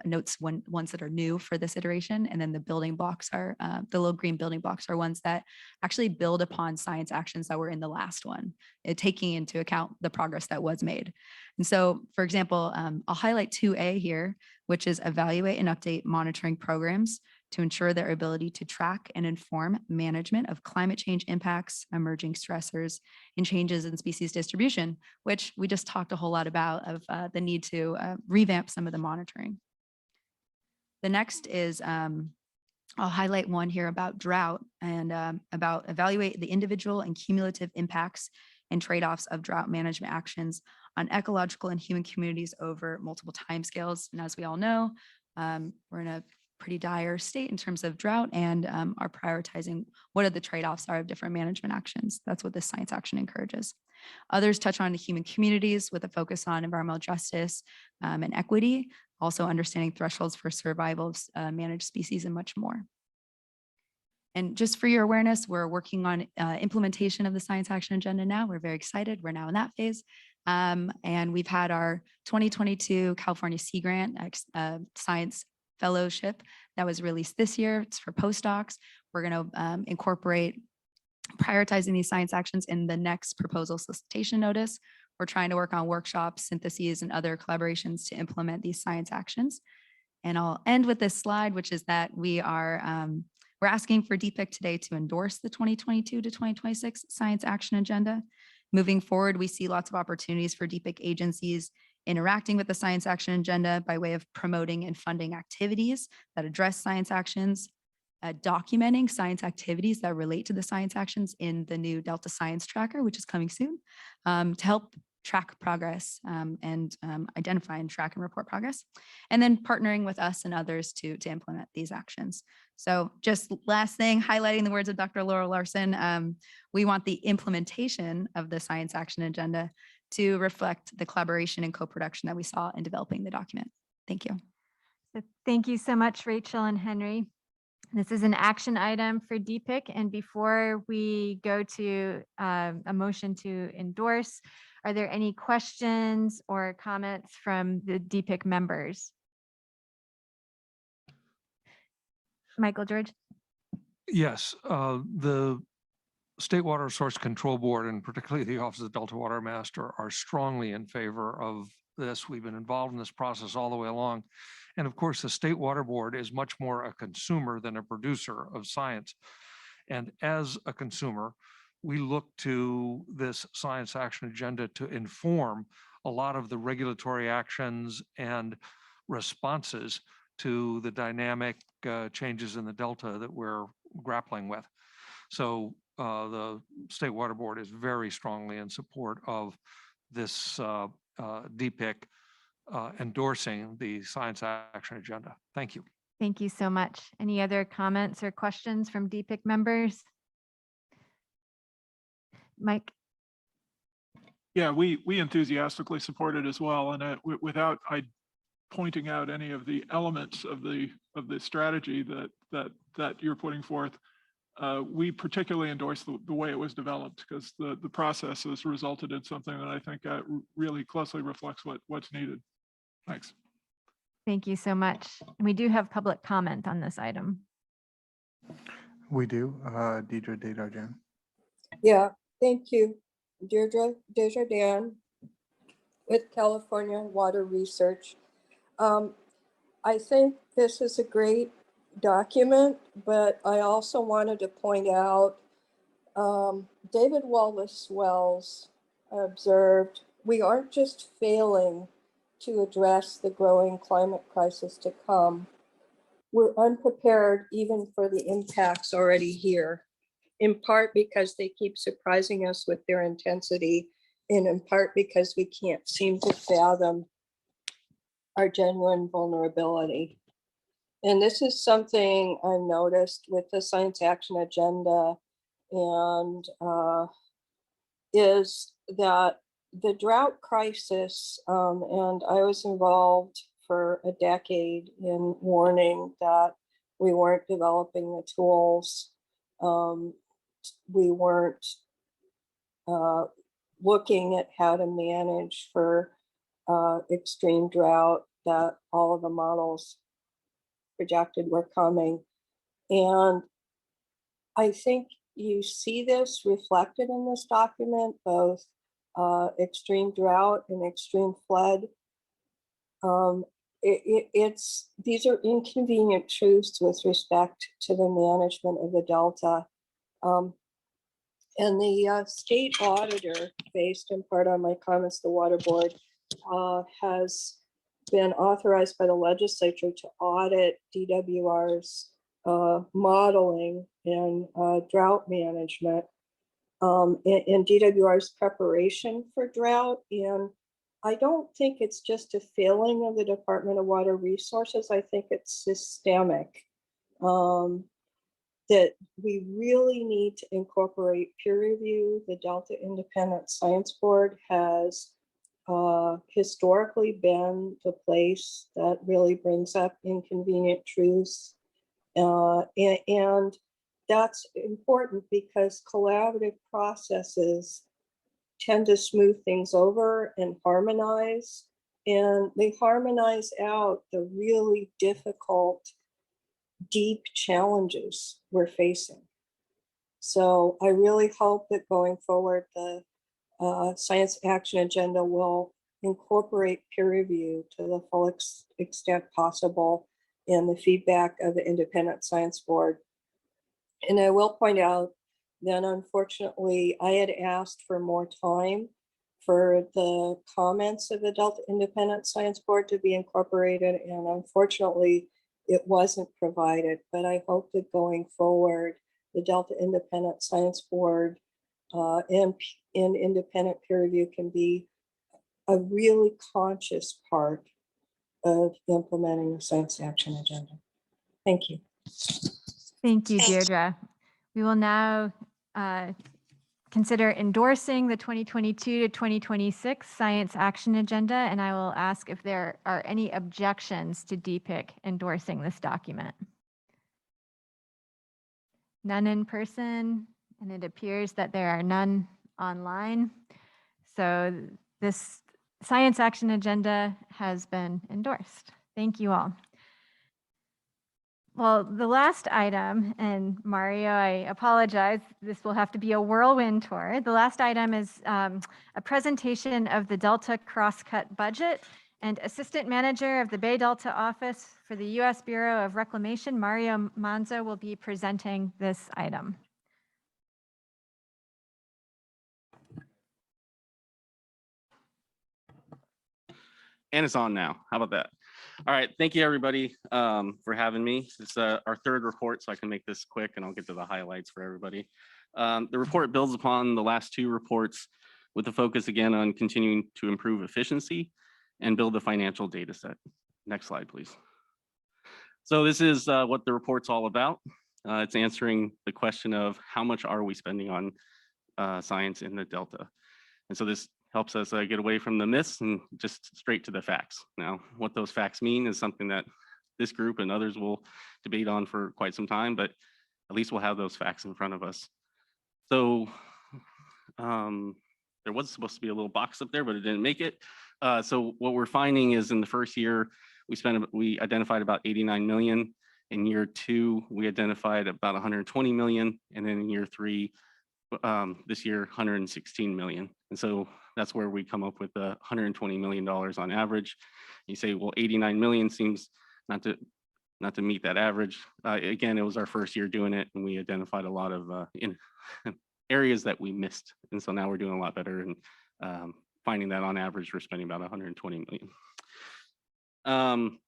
notes ones that are new for this iteration, and then the building blocks are, the little green building blocks are ones that actually build upon science actions that were in the last one, taking into account the progress that was made. And so, for example, I'll highlight 2A here, which is evaluate and update monitoring programs to ensure their ability to track and inform management of climate change impacts, emerging stressors, and changes in species distribution, which we just talked a whole lot about of the need to revamp some of the monitoring. The next is, I'll highlight one here about drought and about evaluate the individual and cumulative impacts and trade-offs of drought management actions on ecological and human communities over multiple timescales. And as we all know, we're in a pretty dire state in terms of drought and are prioritizing what are the trade-offs are of different management actions. That's what this science action encourages. Others touch on the human communities with a focus on environmental justice and equity, also understanding thresholds for survival of managed species and much more. And just for your awareness, we're working on implementation of the science action agenda now. We're very excited. We're now in that phase. And we've had our 2022 California Sea Grant Science Fellowship that was released this year. It's for postdocs. We're going to incorporate prioritizing these science actions in the next proposal solicitation notice. We're trying to work on workshops, syntheses, and other collaborations to implement these science actions. And I'll end with this slide, which is that we are we're asking for DPIIC today to endorse the 2022 to 2026 Science Action Agenda. Moving forward, we see lots of opportunities for DPIIC agencies interacting with the Science Action Agenda by way of promoting and funding activities that address science actions, documenting science activities that relate to the science actions in the new Delta Science Tracker, which is coming soon, to help track progress and identify and track and report progress, and then partnering with us and others to implement these actions. So just last thing, highlighting the words of Dr. Laurel Larson, we want the implementation of the Science Action Agenda to reflect the collaboration and co-production that we saw in developing the document. Thank you. So thank you so much, Rachel and Henry. This is an action item for DPIIC. And before we go to a motion to endorse, are there any questions or comments from the DPIIC members? Michael George? Yes, the State Water Resource Control Board, and particularly the Office of the Delta Water Master, are strongly in favor of this. We've been involved in this process all the way along. And of course, the State Water Board is much more a consumer than a producer of science. And as a consumer, we look to this Science Action Agenda to inform a lot of the regulatory actions and responses to the dynamic changes in the Delta that we're grappling with. So the State Water Board is very strongly in support of this DPIIC endorsing the Science Action Agenda. Thank you. Thank you so much. Any other comments or questions from DPIIC members? Mike? Yeah, we enthusiastically support it as well, and without pointing out any of the elements of the strategy that you're putting forth, we particularly endorse the way it was developed, because the process has resulted in something that I think really closely reflects what's needed. Thanks. Thank you so much. And we do have public comment on this item. We do. Deidre Desjardins. Yeah, thank you. Deirdre Desjardins with California Water Research. I think this is a great document, but I also wanted to point out David Wallace Wells observed, we aren't just failing to address the growing climate crisis to come. We're unprepared even for the impacts already here, in part because they keep surprising us with their intensity, and in part because we can't seem to fathom our genuine vulnerability. And this is something I noticed with the Science Action Agenda, and is that the drought crisis, and I was involved for a decade in warning that we weren't developing the tools, we weren't looking at how to manage for extreme drought that all of the models projected were coming. And I think you see this reflected in this document, both extreme drought and extreme flood. These are inconvenient truths with respect to the management of the Delta. And the state auditor, based in part on my comments, the Water Board, has been authorized by the legislature to audit DWR's modeling and drought management and DWR's preparation for drought. And I don't think it's just a failing of the Department of Water Resources. I think it's systemic. That we really need to incorporate peer review. The Delta Independent Science Board has historically been the place that really brings up inconvenient truths. And that's important because collaborative processes tend to smooth things over and harmonize. And they harmonize out the really difficult, deep challenges we're facing. So I really hope that going forward, the science action agenda will incorporate peer review to the full extent possible in the feedback of the Independent Science Board. And I will point out that unfortunately, I had asked for more time for the comments of the Delta Independent Science Board to be incorporated, and unfortunately, it wasn't provided. But I hope that going forward, the Delta Independent Science Board and independent peer review can be a really conscious part of implementing the science action agenda. Thank you. Thank you, Deirdre. We will now consider endorsing the 2022 to 2026 Science Action Agenda, and I will ask if there are any objections to DPIIC endorsing this document. None in person, and it appears that there are none online. So this Science Action Agenda has been endorsed. Thank you all. Well, the last item, and Mario, I apologize, this will have to be a whirlwind tour. The last item is a presentation of the Delta Crosscut budget, and Assistant Manager of the Bay Delta Office for the U.S. Bureau of Reclamation, Mario Manzo, will be presenting this item. And it's on now. How about that? All right, thank you everybody for having me. It's our third report, so I can make this quick and I'll get to the highlights for everybody. The report builds upon the last two reports with the focus again on continuing to improve efficiency and build a financial data set. Next slide, please. So this is what the report's all about. It's answering the question of how much are we spending on science in the Delta. And so this helps us get away from the myths and just straight to the facts. Now, what those facts mean is something that this group and others will debate on for quite some time, but at least we'll have those facts in front of us. So there was supposed to be a little box up there, but it didn't make it. So what we're finding is in the first year, we identified about 89 million. In year two, we identified about 120 million. And then in year three, this year, 116 million. And so that's where we come up with the $120 million on average. You say, well, 89 million seems not to meet that average. Again, it was our first year doing it, and we identified a lot of areas that we missed. And so now we're doing a lot better and finding that on average, we're spending about 120 million.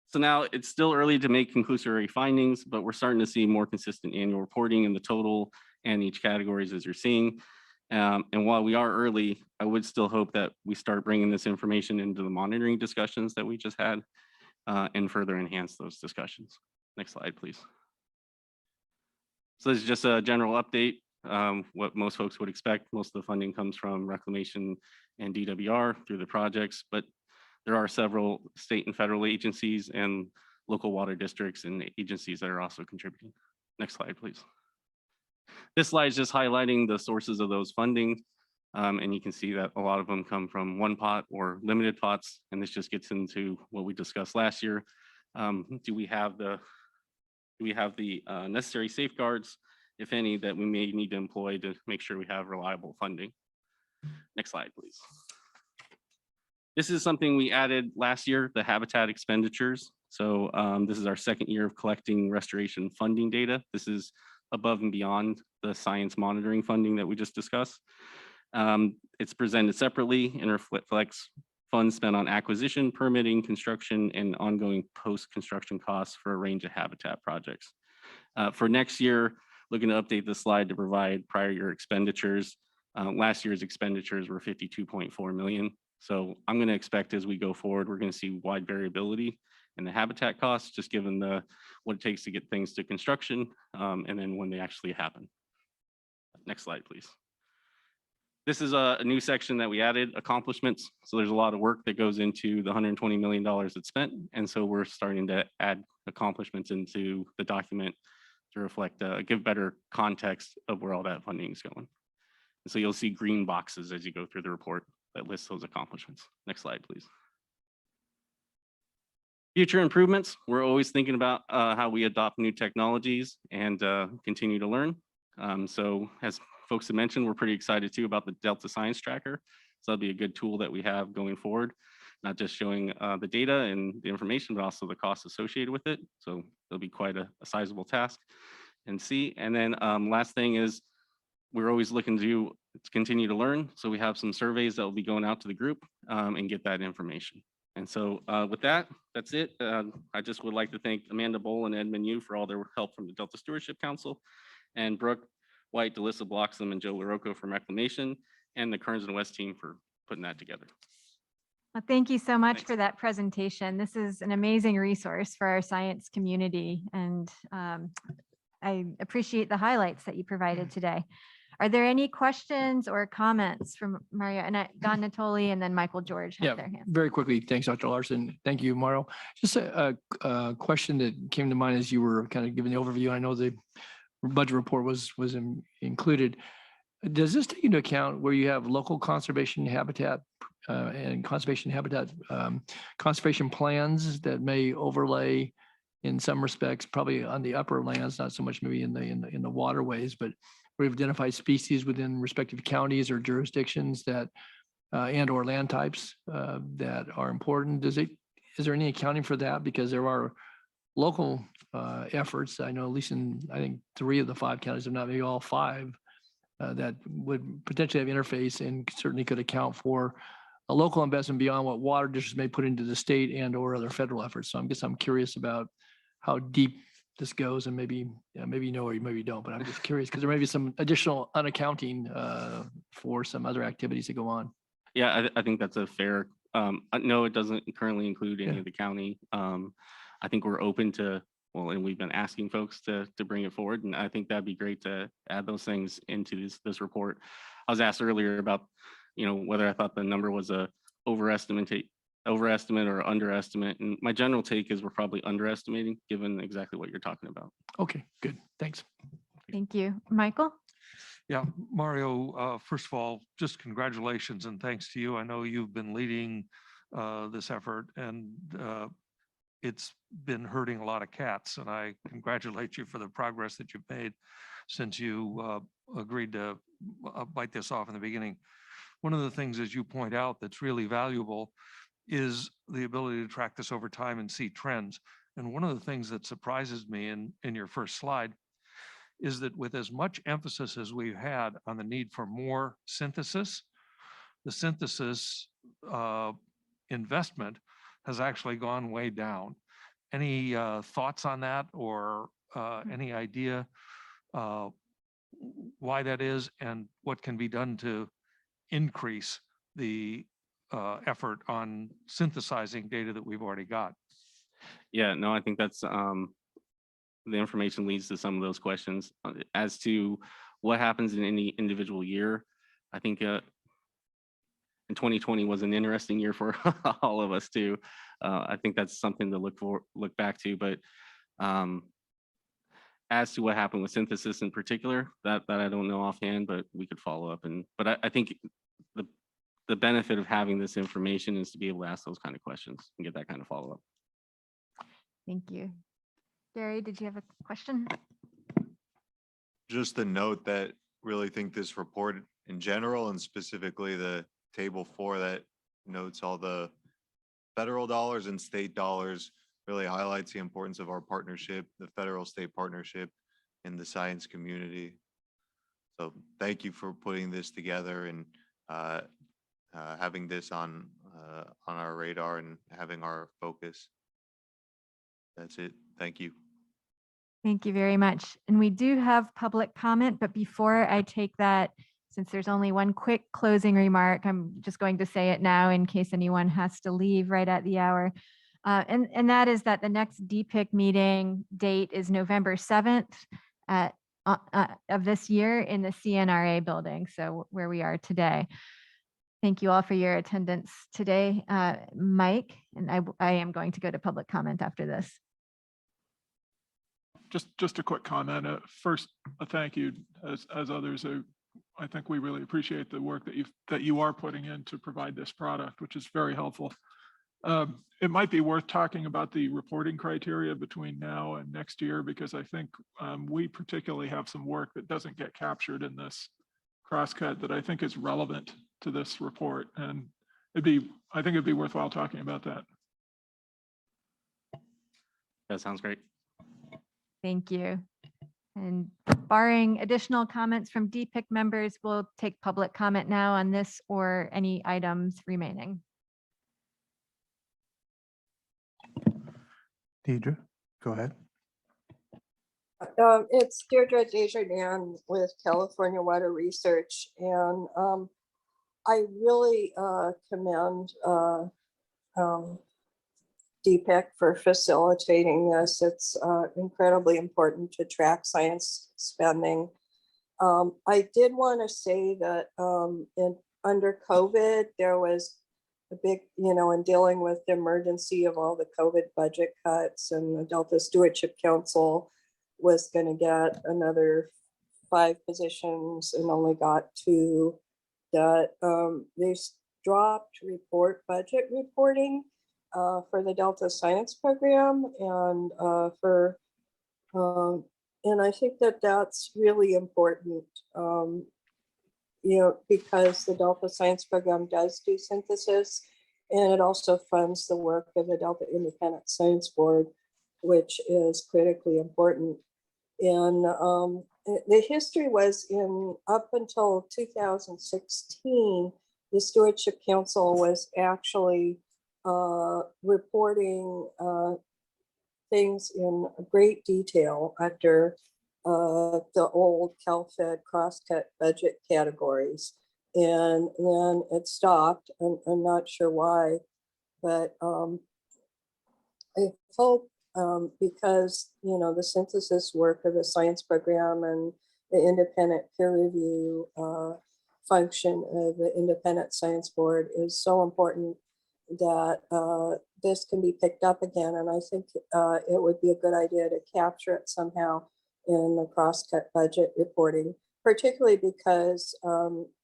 So now it's still early to make conclusory findings, but we're starting to see more consistent annual reporting in the total and each categories as you're seeing. And while we are early, I would still hope that we start bringing this information into the monitoring discussions that we just had and further enhance those discussions. Next slide, please. So this is just a general update, what most folks would expect. Most of the funding comes from Reclamation and DWR through the projects, but there are several state and federal agencies and local water districts and agencies that are also contributing. Next slide, please. This slide is just highlighting the sources of those funding. And you can see that a lot of them come from one pot or limited pots. And this just gets into what we discussed last year. Do we have the necessary safeguards, if any, that we may need to employ to make sure we have reliable funding? Next slide, please. This is something we added last year, the habitat expenditures. So this is our second year of collecting restoration funding data. This is above and beyond the science monitoring funding that we just discussed. It's presented separately and reflects funds spent on acquisition, permitting, construction, and ongoing post-construction costs for a range of habitat projects. For next year, looking to update the slide to provide prior year expenditures. Last year's expenditures were 52.4 million. So I'm going to expect as we go forward, we're going to see wide variability in the habitat costs, just given what it takes to get things to construction and then when they actually happen. Next slide, please. This is a new section that we added, accomplishments. So there's a lot of work that goes into the $120 million that's spent. And so we're starting to add accomplishments into the document to reflect, give better context of where all that funding is going. And so you'll see green boxes as you go through the report that lists those accomplishments. Next slide, please. Future improvements. We're always thinking about how we adopt new technologies and continue to learn. So as folks have mentioned, we're pretty excited too about the Delta Science Tracker. So that'll be a good tool that we have going forward, not just showing the data and the information, but also the costs associated with it. So it'll be quite a sizable task and see. And then last thing is we're always looking to continue to learn. So we have some surveys that will be going out to the group and get that information. And so with that, that's it. I just would like to thank Amanda Bowl and Edmund Yu for all their help from the Delta Stewardship Council, and Brooke White, Delissa Bloxham, and Joe LaRocco from Reclamation, and the Kearns and West team for putting that together. Well, thank you so much for that presentation. This is an amazing resource for our science community, and I appreciate the highlights that you provided today. Are there any questions or comments from Mario and Don Natoli, and then Michael George have their hands? Very quickly. Thanks, Dr. Larson. Thank you, Mario. Just a question that came to mind as you were kind of giving the overview. I know the budget report was included. Does this take into account where you have local conservation habitat and conservation plans that may overlay in some respects, probably on the upper lands, not so much maybe in the waterways, but we've identified species within respective counties or jurisdictions that and or land types that are important? Is there any accounting for that? Because there are local efforts. I know at least in, I think 3 of the 5 counties, if not maybe all 5, that would potentially have interface and certainly could account for a local investment beyond what water districts may put into the state and or other federal efforts. So I'm curious about how deep this goes, and maybe you know or maybe you don't, but I'm just curious because there may be some additional unaccounting for some other activities that go on. Yeah, I think that's a fair, no, it doesn't currently include any of the county. I think we're open to, well, and we've been asking folks to bring it forward, and I think that'd be great to add those things into this report. I was asked earlier about, whether I thought the number was a overestimate or underestimate, and my general take is we're probably underestimating given exactly what you're talking about. Okay, good, thanks. Thank you. Michael? Yeah, Mario, first of all, just congratulations and thanks to you. I know you've been leading this effort, and it's been hurting a lot of cats, and I congratulate you for the progress that you've made since you agreed to bite this off in the beginning. One of the things, as you point out, that's really valuable is the ability to track this over time and see trends. And one of the things that surprises me in your first slide is that with as much emphasis as we've had on the need for more synthesis, the synthesis investment has actually gone way down. Any thoughts on that, or any idea why that is, and what can be done to increase the effort on synthesizing data that we've already got? Yeah, no, I think that's the information leads to some of those questions. As to what happens in any individual year, I think in 2020 was an interesting year for all of us too. I think that's something to look back to, but as to what happened with synthesis in particular, that I don't know offhand, but we could follow up. But I think the benefit of having this information is to be able to ask those kind of questions and get that kind of follow-up. Thank you. Gary, did you have a question? Just a note that really think this report in general and specifically the table 4 that notes all the federal dollars and state dollars really highlights the importance of our partnership, the federal state partnership in the science community. So thank you for putting this together and having this on our radar and having our focus. That's it. Thank you. Thank you very much. And we do have public comment, but before I take that, since there's only one quick closing remark, I'm just going to say it now in case anyone has to leave right at the hour. And that is that the next DPIIC meeting date is November 7th of this year in the CNRA building, so where we are today. Thank you all for your attendance today. Mike, and I am going to go to public comment after this. Just a quick comment. First, a thank you as others. I think we really appreciate the work that you are putting in to provide this product, which is very helpful. It might be worth talking about the reporting criteria between now and next year, because I think we particularly have some work that doesn't get captured in this crosscut that I think is relevant to this report. And I think it'd be worthwhile talking about that. That sounds great. Thank you. And barring additional comments from DPIIC members, we'll take public comment now on this or any items remaining. Deidre, go ahead. It's Deirdre Desjardins with California Water Research, and I really commend DPIIC for facilitating this. It's incredibly important to track science spending. I did want to say that under COVID, there was a big, in dealing with the emergency of all the COVID budget cuts, and the Delta Stewardship Council was going to get another 5 positions and only got 2, that they dropped budget reporting for the Delta Science Program, and and I think that that's really important, because the Delta Science Program does do synthesis, and it also funds the work of the Delta Independent Science Board, which is critically important. And the history was up until 2016, the Stewardship Council was actually reporting things in great detail under the old CalFed crosscut budget categories. And then it stopped. I'm not sure why, but I hope because, the synthesis work of the science program and the independent peer review function of the Independent Science Board is so important that this can be picked up again. And I think it would be a good idea to capture it somehow in the crosscut budget reporting, particularly because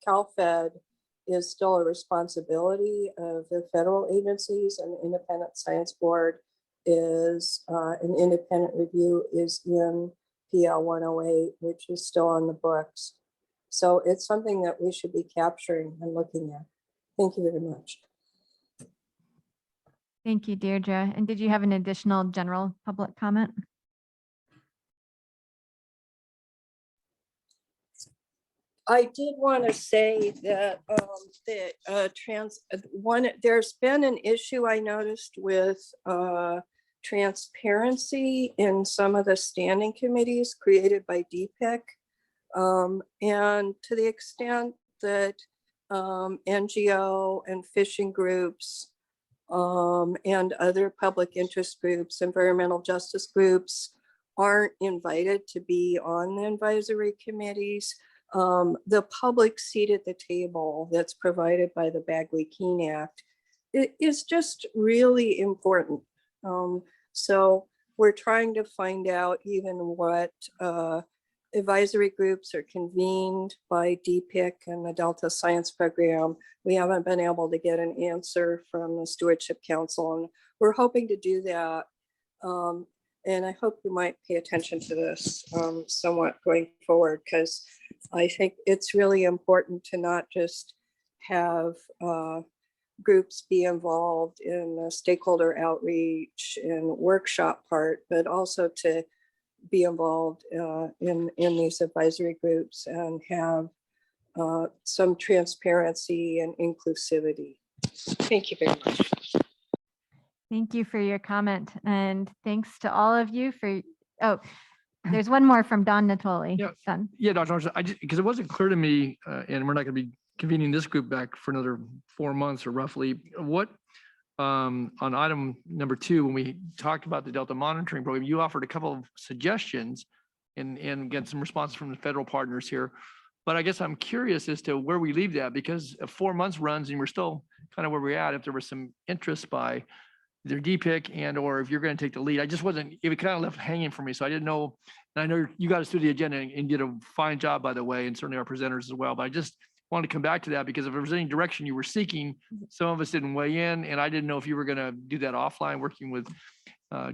CalFed is still a responsibility of the federal agencies, and the Independent Science Board is an independent review is in PL 108, which is still on the books. So it's something that we should be capturing and looking at. Thank you very much. Thank you, Deirdre. And did you have an additional general public comment? I did want to say that there's been an issue I noticed with transparency in some of the standing committees created by DPIIC. And to the extent that NGO and fishing groups and other public interest groups, environmental justice groups aren't invited to be on the advisory committees, the public seat at the table that's provided by the Bagley-Keene Act is just really important. So we're trying to find out even what advisory groups are convened by DPIIC and the Delta Science Program. We haven't been able to get an answer from the Stewardship Council, and we're hoping to do that. And I hope you might pay attention to this somewhat going forward, because I think it's really important to not just have groups be involved in the stakeholder outreach and workshop part, but also to be involved in these advisory groups and have some transparency and inclusivity. Thank you very much. Thank you for your comment, and thanks to all of you for, oh, there's one more from Don Natoli. Yeah. Don. Yeah, Dr. Norris, because it wasn't clear to me, and we're not going to be convening this group back for another 4 months or roughly, what, on item number 2, when we talked about the Delta monitoring program, you offered a couple of suggestions and get some responses from the federal partners here. But I guess I'm curious as to where we leave that, because if 4 months runs and we're still kind of where we're at, if there was some interest by either DPIIC and or if you're going to take the lead. I just wasn't, it kind of left hanging for me. So I didn't know, and I know you got us through the agenda and did a fine job, by the way, and certainly our presenters as well. But I just wanted to come back to that, because if there was any direction you were seeking, some of us didn't weigh in, and I didn't know if you were going to do that offline, working with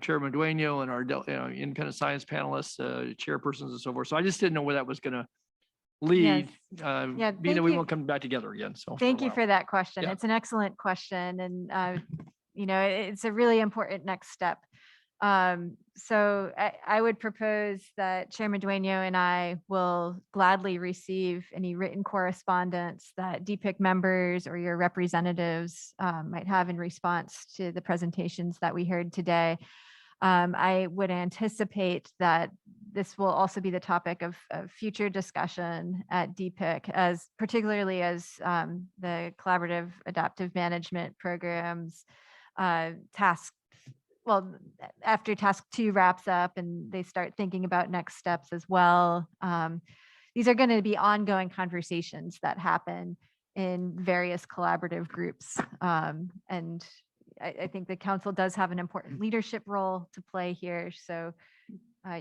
Chairman Dueño and our independent science panelists, chairpersons and so forth. So I just didn't know where that was going to lead, Yeah, being that we you. won't come back together again. So Thank you for that question. Yeah. It's an excellent question, and you know, it's a really important next step. So I would propose that Chairman Dueño and I will gladly receive any written correspondence that DPIIC members or your representatives might have in response to the presentations that we heard today. I would anticipate that this will also be the topic of future discussion at DPIIC, as particularly as the collaborative adaptive management programs after task 2 wraps up and they start thinking about next steps as well. These are going to be ongoing conversations that happen in various collaborative groups. And I think the council does have an important leadership role to play here. So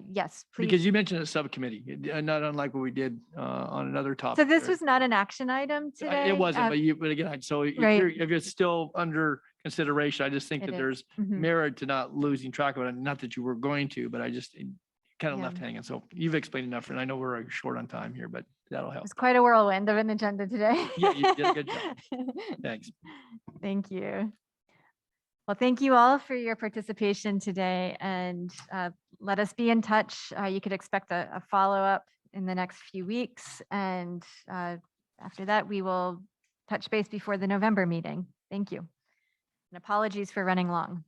yes, please. Because you mentioned a subcommittee, not unlike what we did on another topic. So this there. was not an action item today. It wasn't, but again, so right. if it's still under consideration, I just think that there's merit to not losing track of it. Not that you were going to, but I just kind of left hanging. So you've explained enough, and I know we're short on time here, but that'll help. It's quite a whirlwind of an agenda today. Yeah, you did a good job. Thanks. Thank you. Well, thank you all for your participation today, and let us be in touch. You could expect a follow-up in the next few weeks, and after that, we will touch base before the November meeting. Thank you. And apologies for running long.